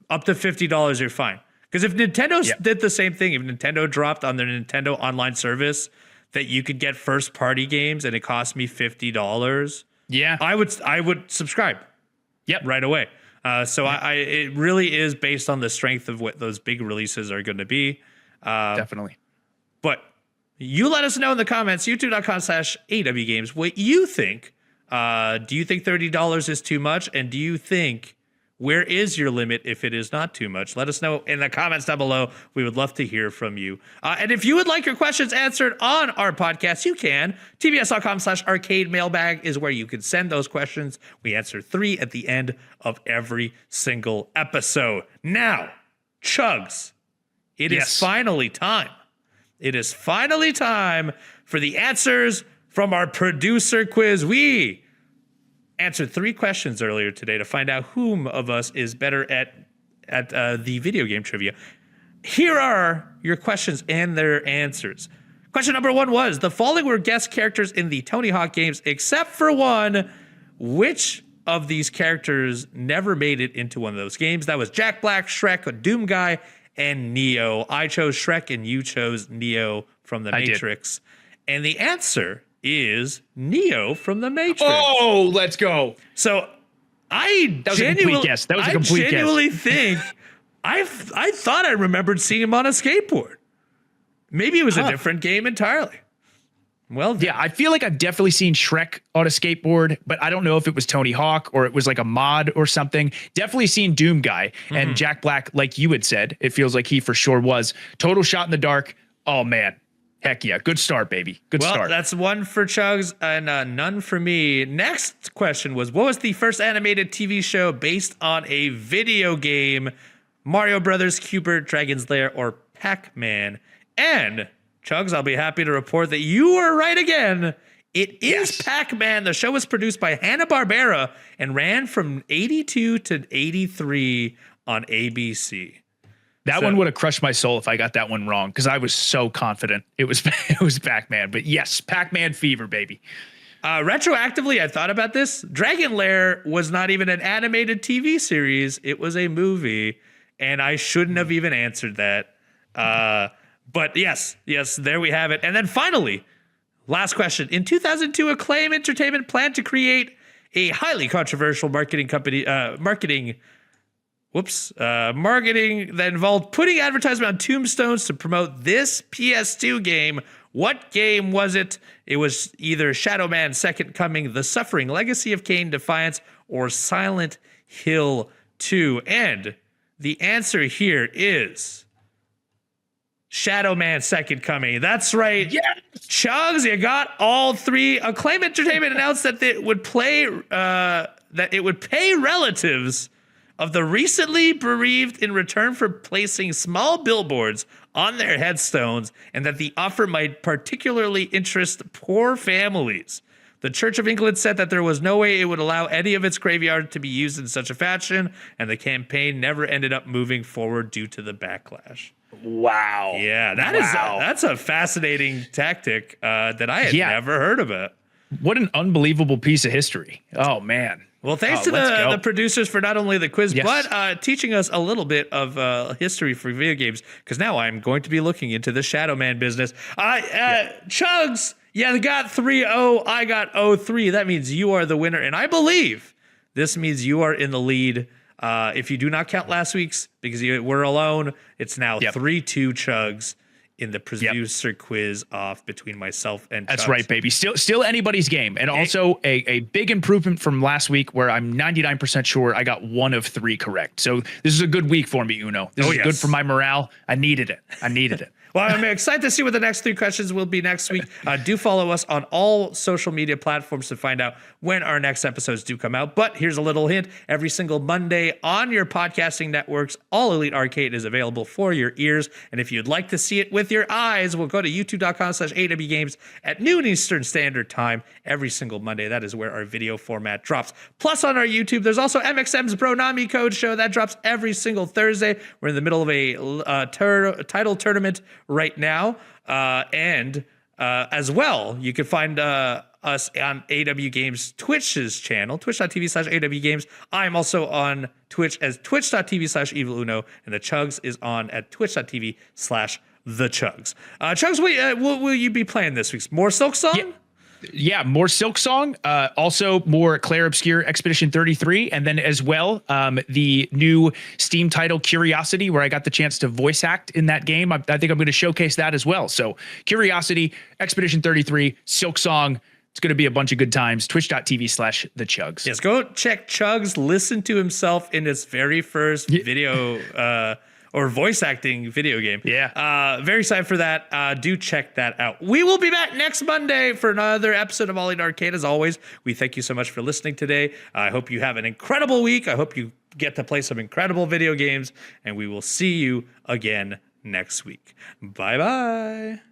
up to $50, you're fine. Because if Nintendo did the same thing, if Nintendo dropped on their Nintendo online service that you could get first party games and it cost me $50, I would subscribe. Yep, right away. It really is based on the strength of what those big releases are going to be. Definitely. But you let us know in the comments, youtube.com/AEW Games, what you think. Do you think $30 is too much? And do you think, where is your limit if it is not too much? Let us know in the comments down below. We would love to hear from you. And if you would like your questions answered on our podcast, you can. tbs.com/arcade mailbag is where you can send those questions. We answer 3 at the end of every single episode. Now, Chugs, it is finally time. It is finally time for the answers from our producer quiz. We answered 3 questions earlier today to find out whom of us is better at the video game trivia. Here are your questions and their answers. Question number 1 was, the following were guest characters in the Tony Hawk games, except for one. Which of these characters never made it into one of those games? That was Jack Black, Shrek, Doom Guy, and Neo. I chose Shrek and you chose Neo from the Matrix. And the answer is Neo from the Matrix. Oh, let's go. So that was a complete guess. I genuinely think I thought I remembered seeing him on a skateboard. Maybe it was a different game entirely. Well, yeah, I feel like I've definitely seen Shrek on a skateboard, but I don't know if it was Tony Hawk or it was like a mod or something. Definitely seen Doom Guy and Jack Black, like you had said. It feels like he for sure was. Total shot in the dark. Oh, man. Heck yeah. Good start, baby. Good start. That's 1 for Chugs and none for me. Next question was, what was the first animated TV show based on a video game? Mario Brothers, Cubert, Dragon's Lair, or Pac-Man? And Chugs, I'll be happy to report that you are right again. It is Pac-Man. The show was produced by Hanna-Barbera and ran from 82 to 83 on ABC. That one would have crushed my soul if I got that one wrong because I was so confident it was Pac-Man. But yes, Pac-Man fever, baby. Retroactively, I thought about this. Dragon Lair was not even an animated TV series. It was a movie, and I shouldn't have even answered that. But yes, there we have it. And then finally, last question. In 2002, Acclaim Entertainment planned to create a highly controversial marketing that involved putting advertisement on tombstones to promote this PS2 game. What game was it? It was either Shadow Man Second Coming, The Suffering Legacy of Kain Defiance, or Silent Hill 2. And the answer here is Shadow Man Second Coming. That's right. Yes! Chugs, you got all three. Acclaim Entertainment announced that it would pay relatives of the recently bereaved in return for placing small billboards on their headstones, and that the offer might particularly interest poor families. The Church of England said that there was no way it would allow any of its graveyard to be used in such a fashion, and the campaign never ended up moving forward due to the backlash. Wow. Yeah, that's a fascinating tactic that I had never heard of it. What an unbelievable piece of history. Oh, man. Well, thanks to the producers for not only the quiz, but teaching us a little bit of history for video games, because now I'm going to be looking into the Shadow Man business. Chugs, they got 3-0. I got 0-3. That means you are the winner, and I believe this means you are in the lead. If you do not count last week's, because we're alone, it's now 3-2 Chugs in the producer quiz off between myself and Chugs. That's right, baby. Still anybody's game. And also a big improvement from last week, where I'm 99% sure I got 1 of 3 correct. So this is a good week for me, Uno. This is good for my morale. I needed it. Well, I'm excited to see what the next 3 questions will be next week. Do follow us on all social media platforms to find out when our next episodes do come out. But here's a little hint. Every single Monday on your podcasting networks, All Elite Arcade is available for your ears. And if you'd like to see it with your eyes, we'll go to youtube.com/AEW Games at noon Eastern Standard Time every single Monday. That is where our video format drops. Plus on our YouTube, there's also MXM's Bronami Code Show. That drops every single Thursday. We're in the middle of a title tournament right now, and as well, you can find us on AEW Games Twitch's channel, twitch.tv/AEW Games. I'm also on Twitch as twitch.tv/EvilUno, and the Chugs is on at twitch.tv/The Chugs. Chugs, what will you be playing this week? More Silksong? Yeah, more Silksong, also more Claire Obscure Expedition 33, and then as well the new Steam title Curiosity, where I got the chance to voice act in that game. I think I'm going to showcase that as well. So Curiosity, Expedition 33, Silksong. It's going to be a bunch of good times. Twitch.tv/The Chugs. Yes, go check Chugs listen to himself in his very first video or voice acting video game. Yeah. Very excited for that. Do check that out. We will be back next Monday for another episode of All Elite Arcade. As always, we thank you so much for listening today. I hope you have an incredible week. I hope you get to play some incredible video games, and we will see you again next week. Bye-bye.